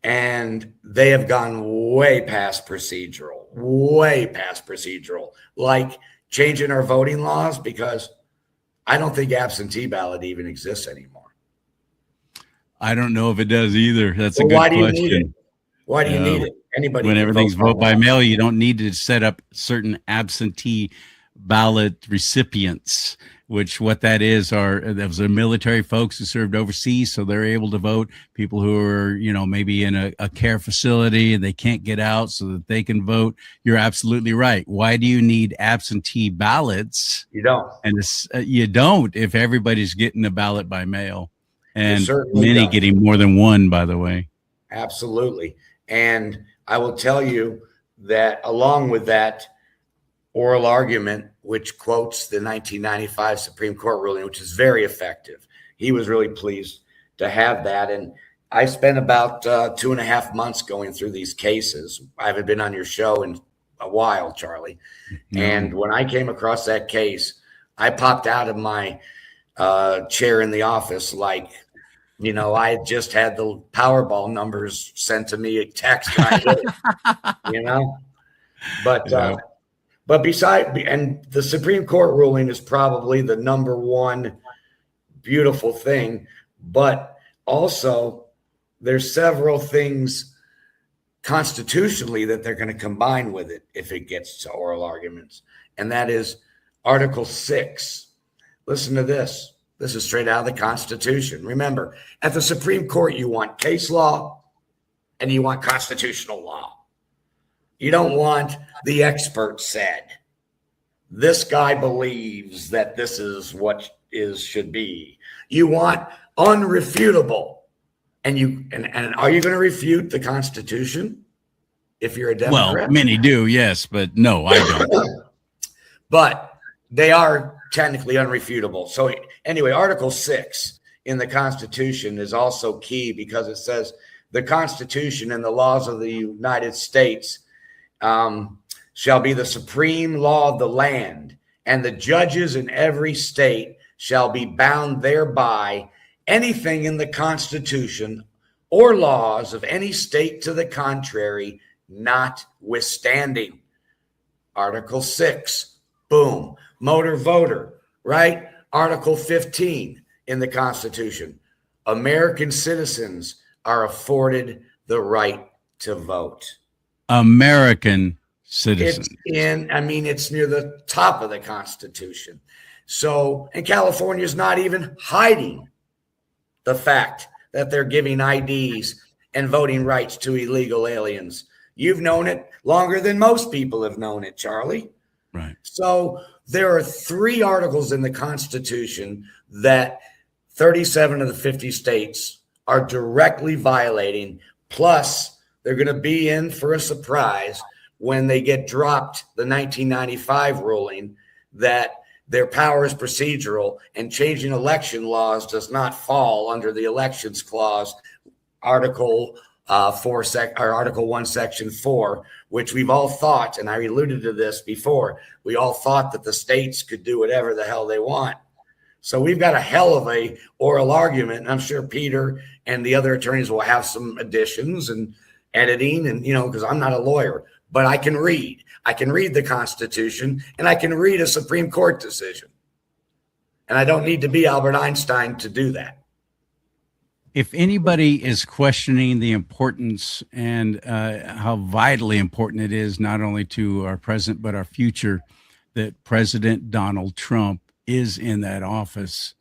And they have gone way past procedural, like changing our voting laws, because I don't think absentee ballot even exists anymore. I don't know if it does either. That's a good question. Why do you need it? Anybody when everything's vote by mail, you don't need to set up certain absentee ballot recipients, which what that is those are military folks who served overseas, so they're able to vote. People who are, maybe in a care facility and they can't get out so that they can vote. You're absolutely right. Why do you need absentee ballots? You don't. And you don't if everybody's getting a ballot by mail, and many getting more than one, by the way. Absolutely. And I will tell you that along with that oral argument, which quotes the 1995 Supreme Court ruling, which is very effective, he was really pleased to have that. And I spent about 2.5 months going through these cases. I haven't been on your show in a while, Charlie. No. And when I came across that case, I popped out of my chair in the office like, I had just had the Powerball numbers sent to me a text, But and the Supreme Court ruling is probably the number one beautiful thing, but also there's several things constitutionally that they're going to combine with it if it gets to oral arguments, and that is Article 6. Listen to this. This is straight out of the Constitution. Remember, at the Supreme Court, you want case law and you want constitutional law. You don't want the expert said. This guy believes that this is what should be. You want unrefutable. And are you going to refute the Constitution if you're a Democrat? Well, many do, yes, but no, I don't. But they are technically unrefutable. So anyway, Article 6 in the Constitution is also key because it says the Constitution and the laws of the United States shall be the supreme law of the land, and the judges in every state shall be bound thereby. Anything in the Constitution or laws of any state to the contrary, notwithstanding. Article 6, boom. Motor voter, right? Article 15 in the Constitution. American citizens are afforded the right to vote. American citizens. It's near the top of the Constitution. So, and California is not even hiding the fact that they're giving IDs and voting rights to illegal aliens. You've known it longer than most people have known it, Charlie. Right. So there are 3 articles in the Constitution that 37 of the 50 states are directly violating. Plus, they're going to be in for a surprise when they get dropped the 1995 ruling that their power is procedural and changing election laws does not fall under the Elections Clause, Article 1, Section 4, which we've all thought, and I alluded to this before, we all thought that the states could do whatever the hell they want. So we've got a hell of a oral argument, and I'm sure Peter and the other attorneys will have some additions and editing, and because I'm not a lawyer, but I can read. I can read the Constitution, and I can read a Supreme Court decision. And I don't need to be Albert Einstein to do that. If anybody is questioning the importance and how vitally important it is, not only to our present, but our future, that President Donald Trump is in that office,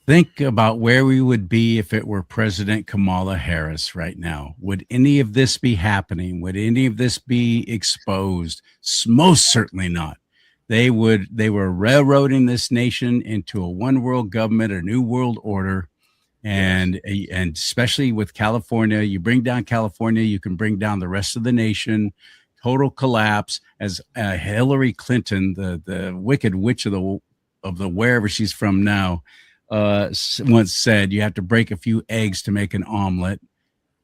think about where we would be if it were President Kamala Harris right now. Would any of this be happening? Would any of this be exposed? Most certainly not. They were railroading this nation into a one world government, a new world order. And especially with California, you bring down California, you can bring down the rest of the nation. Total collapse. As Hillary Clinton, the wicked witch of the wherever she's from now, once said, you have to break a few eggs to make an omelet.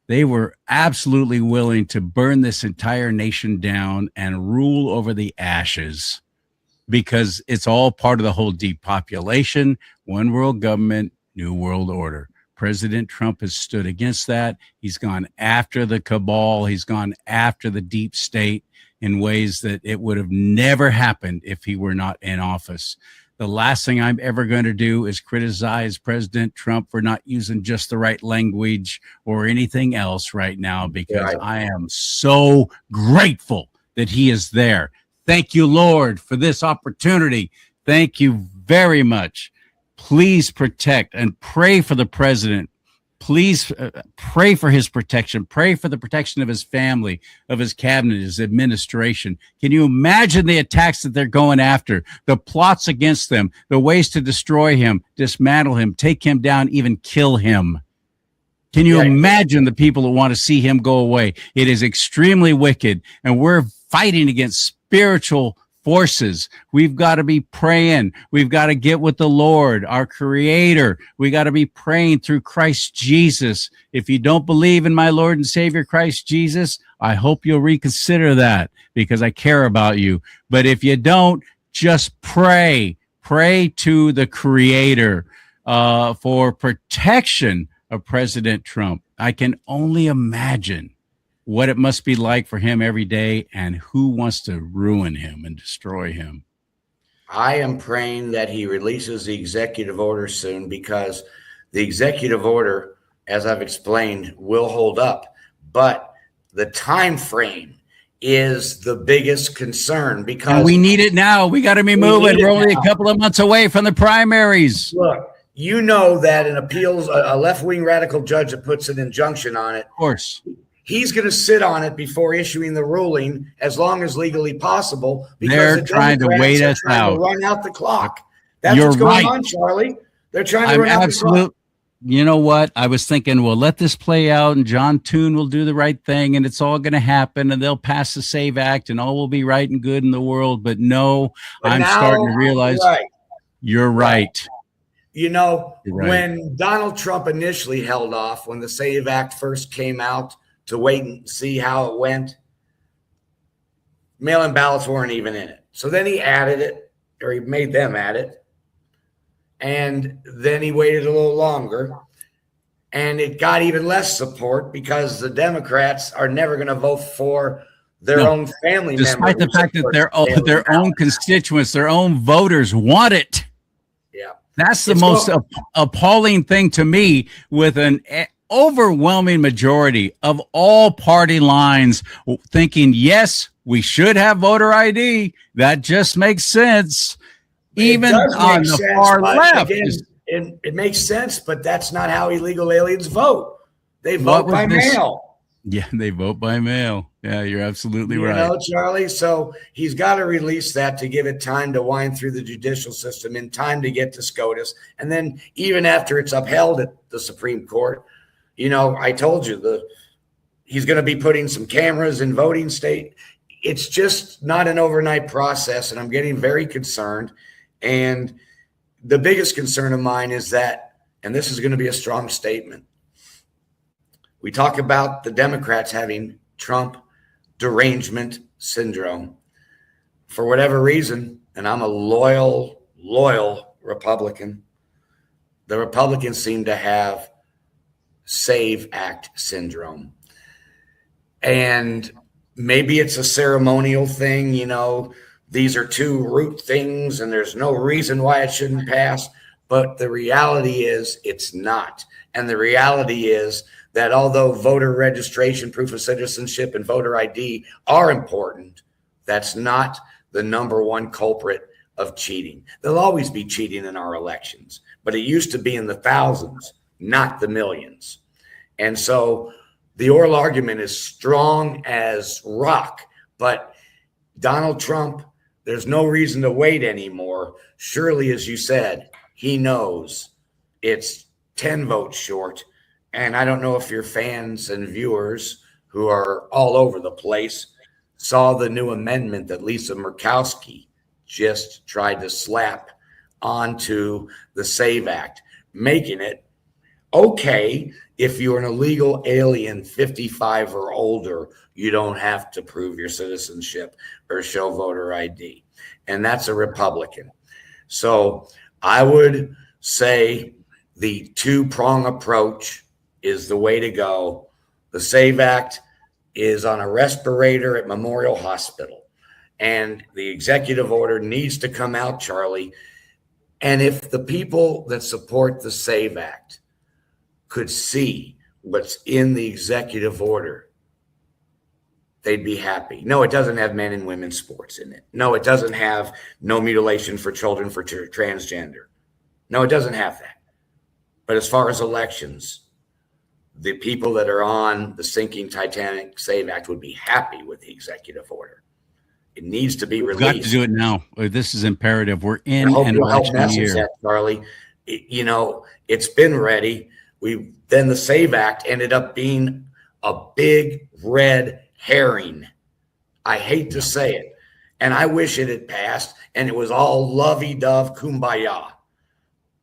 They were absolutely willing to burn this entire nation down and rule over the ashes because it's all part of the whole depopulation, one world government, new world order. President Trump has stood against that. He's gone after the cabal. He's gone after the deep state in ways that it would have never happened if he were not in office. The last thing I'm ever going to do is criticize President Trump for not using just the right language or anything else right now, because I am so grateful that he is there. Thank you, Lord, for this opportunity. Thank you very much. Please protect and pray for the president. Please pray for his protection. Pray for the protection of his family, of his cabinet, his administration. Can you imagine the attacks that they're going after, the plots against them, the ways to destroy him, dismantle him, take him down, even kill him? Can you Yeah. imagine the people who want to see him go away? It is extremely wicked, and we're fighting against spiritual forces. We've got to be praying. We've got to get with the Lord, our creator. We got to be praying through Christ Jesus. If you don't believe in my Lord and Savior Christ Jesus, I hope you'll reconsider that, because I care about you. But if you don't, just pray. Pray to the creator for protection of President Trump. I can only imagine what it must be like for him every day, and who wants to ruin him and destroy him. I am praying that he releases the executive order soon, because the executive order, as I've explained, will hold up. But the time frame is the biggest concern, because and we need it now. We got to be moving. We're only a couple of months away from the primaries. Look, you know that an appeals, a left-wing radical judge that puts an injunction on it, Of course. he's going to sit on it before issuing the ruling as long as legally possible, because They're trying to wait us out. to run out the clock. That's You're what's going right. on, CharLee. They're trying to I'm run out the clock. You know what? I was thinking, well, let this play out, and John Toon will do the right thing, and it's all going to happen, and they'll pass the SAVE Act, and all will be right and good in the world. But no, But I'm now, starting to realize you're right. You know, Right. when Donald Trump initially held off, when the SAVE Act first came out, to wait and see how it went, mail-in ballots weren't even in it. So then he added it, or he made them add it. And then he waited a little longer, and it got even less support, because the Democrats are never going to vote for their own family members. Despite the fact that their own constituents, their own voters want it. Yeah. That's the most appalling thing to me, with an overwhelming majority of all party lines thinking, yes, we should have voter ID. That just makes sense. Even on the far left. Again, it makes sense, but that's not how illegal aliens vote. They vote by mail. Yeah, they vote by mail. Yeah, you're absolutely right. You know, CharLee, so he's got to release that to give it time to wind through the judicial system, in time to get to SCOTUS. And then even after it's upheld at the Supreme Court, you know, I told you, he's going to be putting some cameras in voting state. It's just not an overnight process, and I'm getting very concerned. And the biggest concern of mine is that, and this is going to be a strong statement, we talk about the Democrats having Trump derangement syndrome. For whatever reason, and I'm a loyal Republican, the Republicans seem to have SAVE Act syndrome. And maybe it's a ceremonial thing, you know, these are two root things and there's no reason why it shouldn't pass. But the reality is it's not. And the reality is that although voter registration, proof of citizenship, and voter ID are important, that's not the number one culprit of cheating. There'll always be cheating in our elections, but it used to be in the thousands, not the millions. And so the oral argument is strong as rock, but Donald Trump, there's no reason to wait anymore. Surely, as you said, he knows it's 10 votes short. And I don't know if your fans and viewers who are all over the place saw the new amendment that Lisa Murkowski just tried to slap onto the SAVE Act, making it okay if you're an illegal alien 55 or older, you don't have to prove your citizenship or show voter ID. And that's a Republican. So I would say the two-prong approach is the way to go. The SAVE Act is on a respirator at Memorial Hospital, and the executive order needs to come out, CharLee. And if the people that support the SAVE Act could see what's in the executive order, they'd be happy. No, it doesn't have men and women's sports in it. No, it doesn't have no mutilation for children for transgender. No, it doesn't have that. But as far as elections, the people that are on the sinking Titanic SAVE Act would be happy with the executive order. It needs to be released. We've got to do it now. This is imperative. We're in an election year. That, CharLee. You know, it's been ready. Then the SAVE Act ended up being a big red herring. I hate to say it. And I wish it had passed and it was all lovey-dove kumbaya.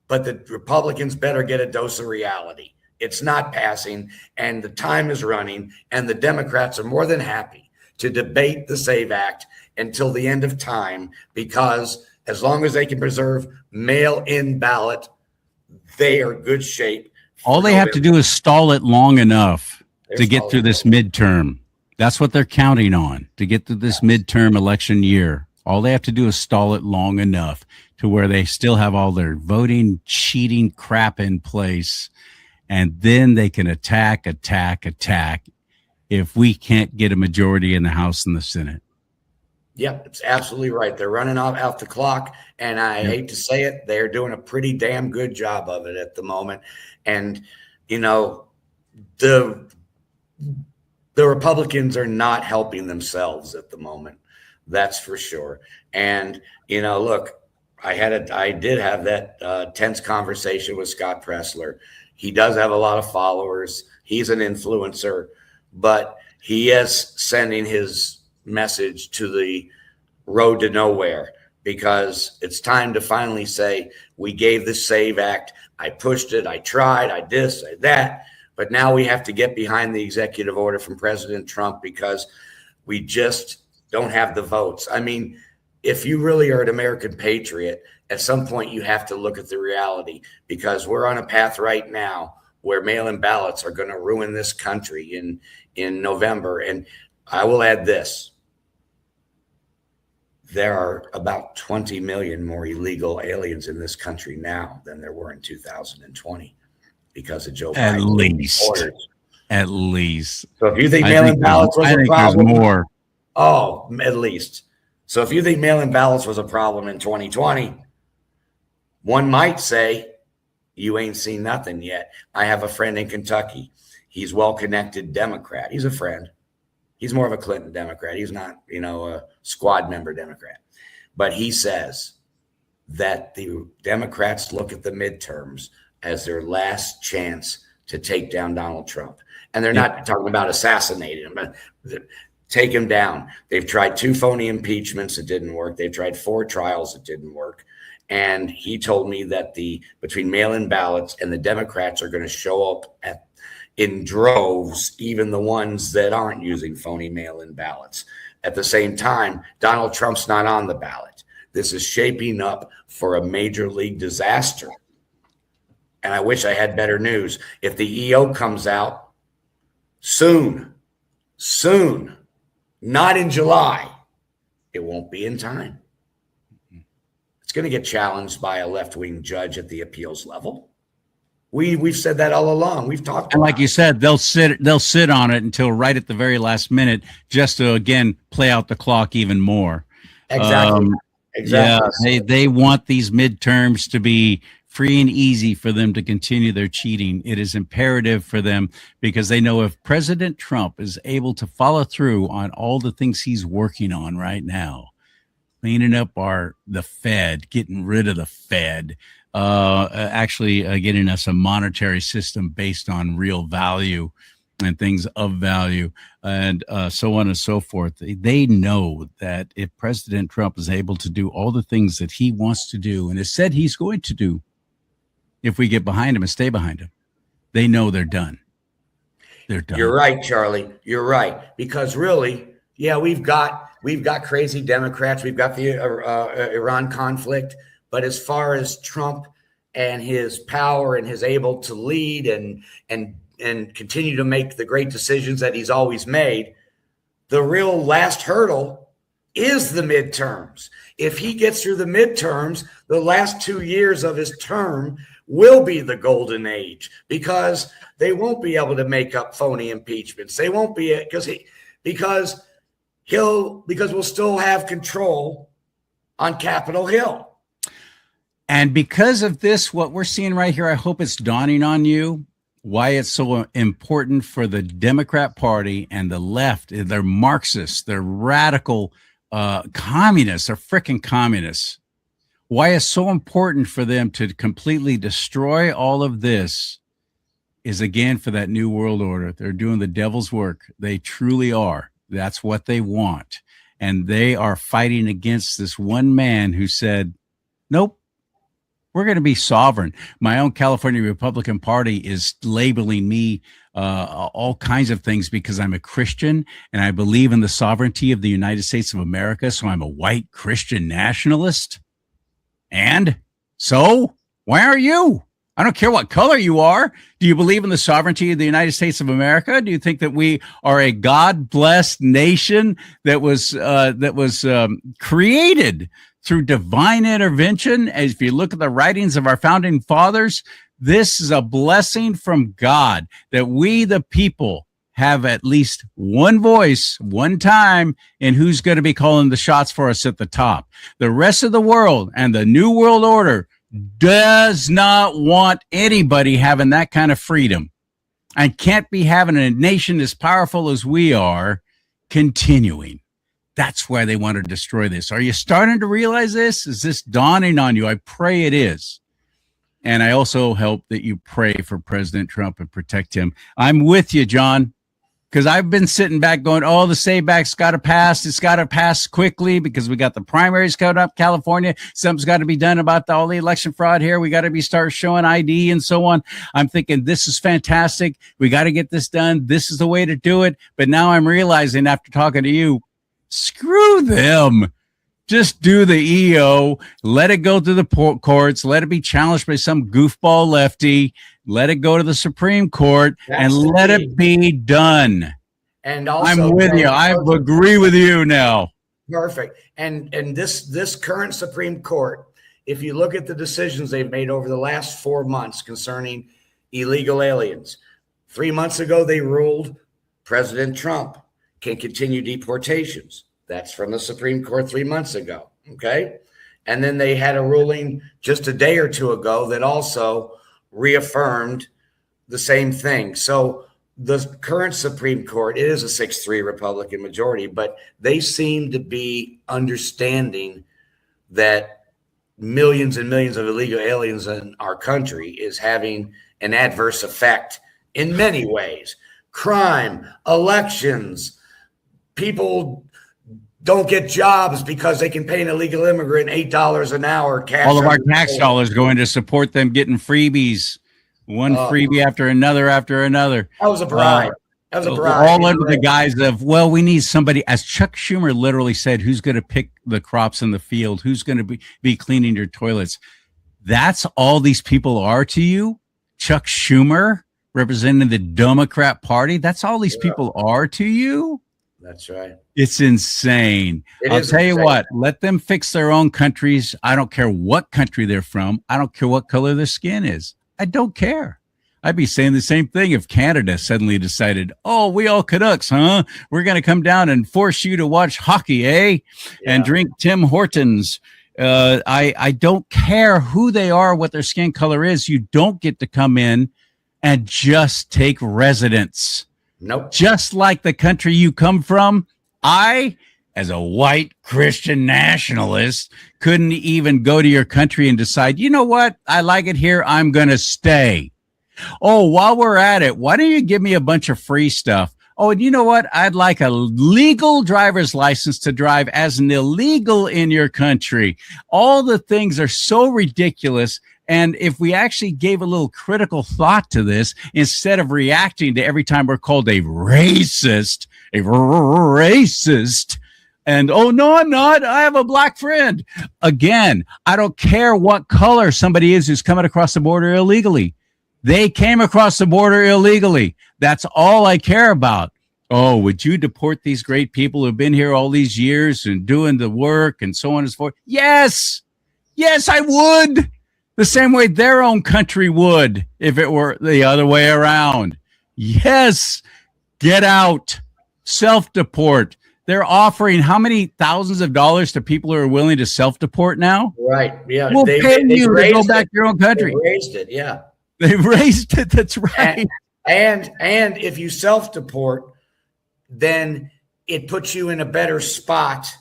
But the Republicans better get a dose of reality. It's not passing, and the time is running, and the Democrats are more than happy to debate the SAVE Act until the end of time, because as long as they can preserve mail-in ballot, they are good shape. All they have to do is stall it long enough to get through this midterm. That's what they're counting on, to get through this midterm election year. All they have to do is stall it long enough to where they still have all their voting, cheating crap in place. And then they can attack if we can't get a majority in the House and the Senate. Yep, it's absolutely right. They're running off the clock, and I hate to say it, they're doing a pretty damn good job of it at the moment. And, you know, the Republicans are not helping themselves at the moment. That's for sure. And, you know, look, I did have that tense conversation with Scott Pressler. He does have a lot of followers. He's an influencer, but he is sending his message to the road to nowhere, because it's time to finally say, we gave the SAVE Act. I pushed it. I tried. I this, I that. But now we have to get behind the executive order from President Trump, because we just don't have the votes. I mean, if you really are an American patriot, at some point you have to look at the reality, because we're on a path right now where mail-in ballots are going to ruin this country in November. And I will add this. There are about 20 million more illegal aliens in this country now than there were in 2020 because of Joe Biden. At least. So if you think mail-in ballots was a problem, there's more. Oh, at least. So if you think mail-in ballots was a problem in 2020, one might say you ain't seen nothing yet. I have a friend in Kentucky. He's well-connected Democrat. He's a friend. He's more of a Clinton Democrat. He's not, you know, a squad member Democrat. But he says that the Democrats look at the midterms as their last chance to take down Donald Trump. And they're not talking about assassinating him, but take him down. They've tried 2 phony impeachments. It didn't work. They've tried 4 trials. It didn't work. And he told me that between mail-in ballots and the Democrats are going to show up in droves, even the ones that aren't using phony mail-in ballots. At the same time, Donald Trump's not on the ballot. This is shaping up for a major league disaster. And I wish I had better news. If the EO comes out soon, not in July, it won't be in time. It's going to get challenged by a left-wing judge at the appeals level. We've said that all along. We've talked. And like you said, they'll sit on it until right at the very last minute, just to again play out the clock even more. Exactly. Yeah, they want these midterms to be free and easy for them to continue their cheating. It is imperative for them, because they know if President Trump is able to follow through on all the things he's working on right now, cleaning up the Fed, getting rid of the Fed, actually getting us a monetary system based on real value and things of value, and so on and so forth. They know that if President Trump is able to do all the things that he wants to do and has said he's going to do, if we get behind him and stay behind him, they know they're done. They're done. You're right, Charlie. You're right. Because really, yeah, we've got crazy Democrats. We've got the Iran conflict. But as far as Trump and his power and his able to lead and continue to make the great decisions that he's always made, the real last hurdle is the midterms. If he gets through the midterms, the last 2 years of his term will be the golden age, because they won't be able to make up phony impeachments. They won't be, because we'll still have control on Capitol Hill. And because of this, what we're seeing right here, I hope it's dawning on you why it's so important for the Democrat Party and the left. They're Marxists, they're radical communists, they're freaking communists. Why it's so important for them to completely destroy all of this is again for that new world order. They're doing the devil's work. They truly are. That's what they want. And they are fighting against this one man who said, nope, we're going to be sovereign. My own California Republican Party is labeling me all kinds of things because I'm a Christian and I believe in the sovereignty of the United States of America. So I'm a white Christian nationalist. And so why are you? I don't care what color you are. Do you believe in the sovereignty of the United States of America? Do you think that we are a God-blessed nation that was created through divine intervention? As if you look at the writings of our founding fathers, this is a blessing from God that we, the people, have at least one voice, one time in who's going to be calling the shots for us at the top. The rest of the world and the New World Order does not want anybody having that kind of freedom and can't be having a nation as powerful as we are continuing. That's why they want to destroy this. Are you starting to realize this? Is this dawning on you? I pray it is. And I also hope that you pray for President Trump and protect him. I'm with you, John, because I've been sitting back going, oh, the SAVE-Act's got to pass. It's got to pass quickly because we got the primaries coming up, California. Something's got to be done about all the election fraud here. We got to start showing ID and so on. I'm thinking this is fantastic. We got to get this done. This is the way to do it. But now I'm realizing after talking to you, screw them. Just do the EO, let it go through the courts, let it be challenged by some goofball lefty, let it go to the Supreme Court, and let it be done. And also, I'm with you. I agree with you now. Perfect. And this current Supreme Court, if you look at the decisions they've made over the last 4 months concerning illegal aliens, 3 months ago they ruled President Trump can continue deportations. That's from the Supreme Court 3 months ago, okay? And then they had a ruling just a day or two ago that also reaffirmed the same thing. So the current Supreme Court, it is a 6-3 Republican majority, but they seem to be understanding that millions and millions of illegal aliens in our country is having an adverse effect in many ways. Crime, elections, people don't get jobs because they can pay an illegal immigrant $8 an hour cash. All of our tax dollars going to support them getting freebies, one freebie after another after another. That was a bribe. That was a bribe. All under the guise of, well, we need somebody, as Chuck Schumer literally said, who's going to pick the crops in the field, who's going to be cleaning your toilets. That's all these people are to you. Chuck Schumer representing the Democrat Party. That's all these people are to you. That's right. It's insane. I'll tell you what, let them fix their own countries. I don't care what country they're from. I don't care what color their skin is. I don't care. I'd be saying the same thing if Canada suddenly decided, oh, we all Canucks, huh? We're going to come down and force you to watch hockey, eh? Yeah. And drink Tim Hortons. I don't care who they are, what their skin color is. You don't get to come in and just take residence. Nope. Just like the country you come from, I, as a white Christian nationalist, couldn't even go to your country and decide, you know what? I like it here. I'm going to stay. Oh, while we're at it, why don't you give me a bunch of free stuff? Oh, and you know what? I'd like a legal driver's license to drive as an illegal in your country. All the things are so ridiculous. And if we actually gave a little critical thought to this, instead of reacting to every time we're called a racist, and oh, no, I'm not. I have a black friend. Again, I don't care what color somebody is who's coming across the border illegally. They came across the border illegally. That's all I care about. Oh, would you deport these great people who've been here all these years and doing the work and so on and so forth? Yes. Yes, I would. The same way their own country would if it were the other way around. Yes, get out, self-deport. They're offering how many thousands of dollars to people who are willing to self-deport now? Right, yeah. We'll pay you to go back to your own country. They raised it, yeah. They raised it, that's right. And if you self-deport, then it puts you in a better spot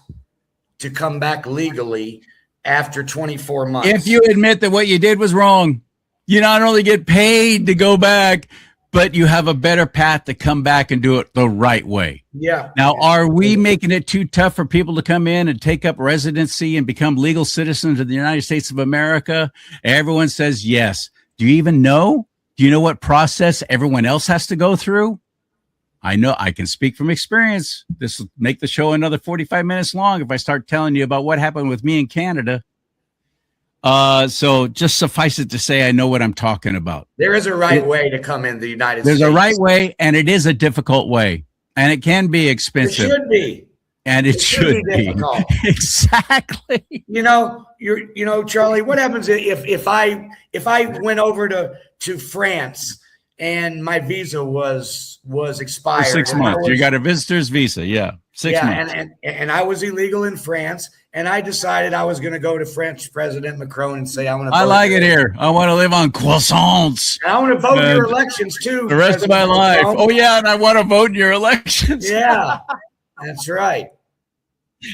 to come back legally after 24 months. If you admit that what you did was wrong, you not only get paid to go back, but you have a better path to come back and do it the right way. Yeah. Now, are we making it too tough for people to come in and take up residency and become legal citizens of the United States of America? Everyone says yes. Do you even know? Do you know what process everyone else has to go through? I know I can speak from experience. This will make the show another 45 minutes long if I start telling you about what happened with me in Canada. So just suffice it to say, I know what I'm talking about. There is a right way to come in the United There's States. a right way, and it is a difficult way, and it can be It expensive. should be. And it should be difficult. Exactly. CharLee, what happens if I went over to France and my visa was expired? For 6 months. You got a visitor's visa. Yeah. 6 months. And I was illegal in France, and I decided I was going to go to French President Macron and say, I like it here. I want to live on croissants. And I want to vote in your elections too. The rest of my life. Oh, yeah. And I want to vote in your elections. Yeah, that's right.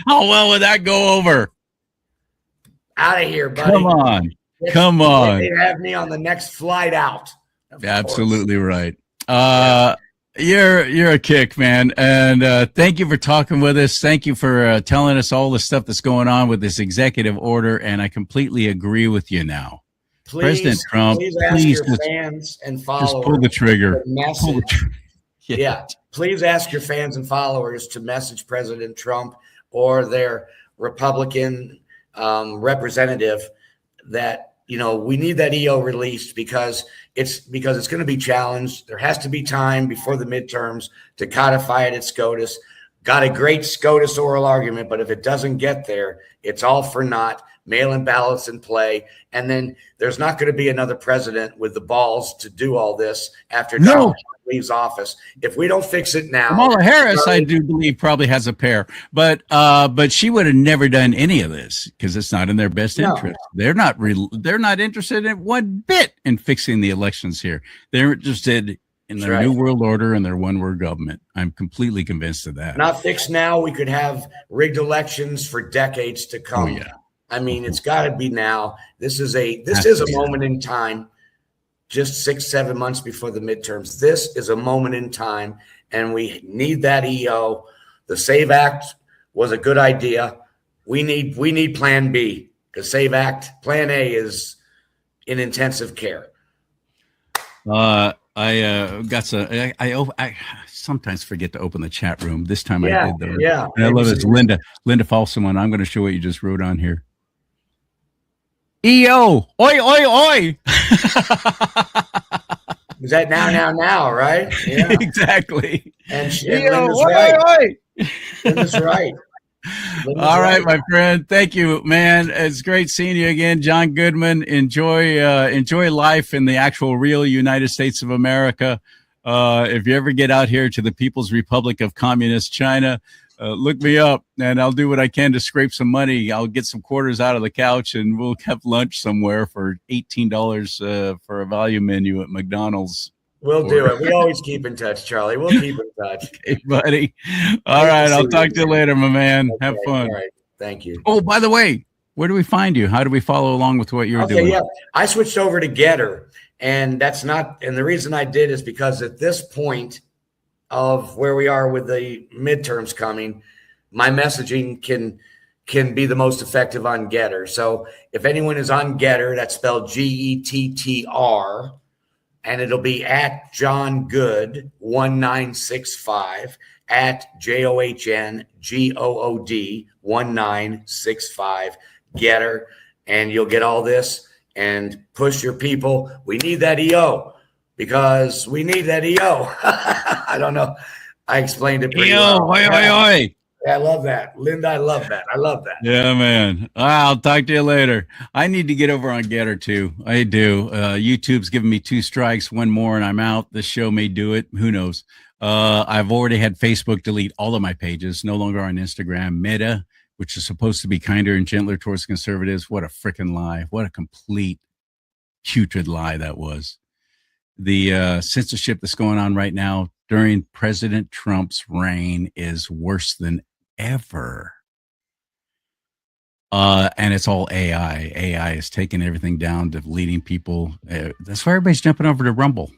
How well would that go over? Out of here, buddy. Come on. They have me on the next flight out. Absolutely right. You're a kick, man. And thank you for talking with us. Thank you for telling us all the stuff that's going on with this executive order. And I completely agree with you now. President Trump, please ask your fans and followers. Just pull the trigger. Yeah. Please ask your fans and followers to message President Trump or their Republican representative that, we need that EO released because it's going to be challenged. There has to be time before the midterms to codify it at SCOTUS. Got a great SCOTUS oral argument, but if it doesn't get there, it's all for naught. Mail-in ballots in play, and then there's not going to be another president with the balls to do all this after Donald Trump leaves office. If we don't fix it now, Kamala Harris, I do believe, probably has a pair, but she would have never done any of this because it's not in their best interest. They're not interested in one bit in fixing the elections here. They're interested in their new world order and their one-world government. I'm completely convinced of that. Not fixed now. We could have rigged elections for decades to come. Oh, yeah. I mean, it's got to be now. This is a moment in time, just 6-7 months before the midterms. This is a moment in time, and we need that EO. The SAVE Act was a good idea. We need Plan B because SAVE Act Plan A is in intensive care. I sometimes forget to open the chat room. This time I did though. Yeah, and I love this, Linda Falseman. I'm going to show what you just wrote on here. EO, oi, oi, oi. Is that now, right? Yeah. Exactly. And Linda's right. Linda's right. All right, my friend. Thank you, man. It's great seeing you again, John Goodman. Enjoy life in the actual real United States of America. If you ever get out here to the People's Republic of Communist China, look me up and I'll do what I can to scrape some money. I'll get some quarters out of the couch and we'll have lunch somewhere for $18 for a value menu at McDonald's. We'll do it. We always keep in touch, CharLee. We'll keep in touch. Okay, buddy. All right. I'll talk to you later, my man. Okay, have fun. All right. Thank you. Oh, by the way, where do we find you? How do we follow along with what you're doing? Yeah. I switched over to Getter, and the reason I did is because at this point of where we are with the midterms coming, my messaging can be the most effective on Getter. So if anyone is on Getter, that's spelled GETTR, and it'll be at John Good 1965 at JOHNGOOD 1965 Getter, and you'll get all this and push your people. We need that EO because we need that EO. I don't know. I explained it pretty well. Oi. I love that. Linda, I love that. Yeah, man. I'll talk to you later. I need to get over on Getter too. I do. YouTube's giving me 2 strikes, 1 more, and I'm out. This show may do it. Who knows? I've already had Facebook delete all of my pages. No longer on Instagram. Meta, which is supposed to be kinder and gentler towards conservatives. What a freaking lie. What a complete putrid lie that was. The censorship that's going on right now during President Trump's reign is worse than ever. And it's all AI. AI is taking everything down, deleting people. That's why everybody's jumping over to Rumble.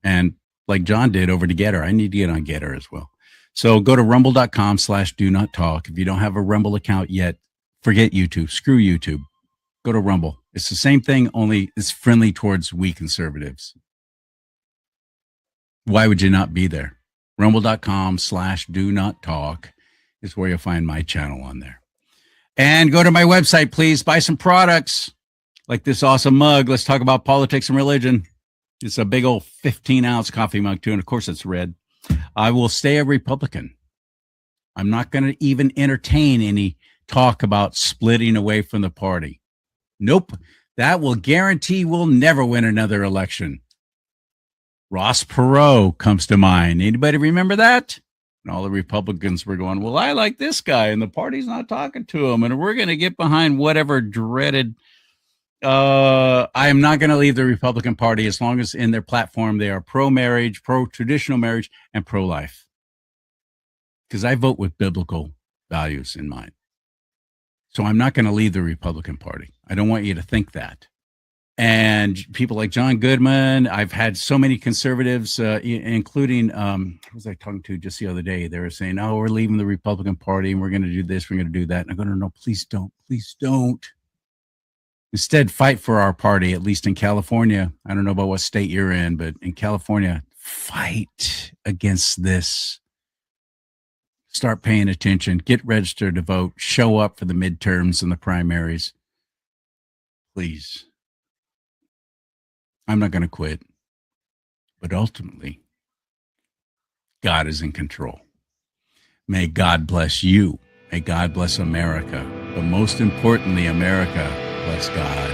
And like John did over to Getter. I need to get on Getter as well. So go to rumble.com/do not talk. If you don't have a Rumble account yet, forget YouTube. Screw YouTube. Go to Rumble. It's the same thing, only it's friendly towards we conservatives. Why would you not be there? Rumble.com/do not talk is where you'll find my channel on there. And go to my website, please. Buy some products like this awesome mug. Let's talk about politics and religion. It's a big old 15-ounce coffee mug, too. And of course, it's red. I will stay a Republican. I'm not going to even entertain any talk about splitting away from the party. Nope. That will guarantee we'll never win another election. Ross Perot comes to mind. Anybody remember that? And all the Republicans were going, well, I like this guy, and the party's not talking to him, and we're going to get behind whatever dreaded. I am not going to leave the Republican Party as long as in their platform they are pro-marriage, pro-traditional marriage, and pro-life. Because I vote with biblical values in mind. So I'm not going to leave the Republican Party. I don't want you to think that. And people like John Goodman, I've had so many conservatives, including, who was I talking to just the other day? They were saying, oh, we're leaving the Republican Party and we're going to do this, we're going to do that. And I'm going, no, please don't. Please don't. Instead, fight for our party, at least in California. I don't know about what state you're in, but in California, fight against this. Start paying attention. Get registered to vote. Show up for the midterms and the primaries. Please. I'm not going to quit. But ultimately, God is in control. May God bless you. May God bless America. But most importantly, America, bless God.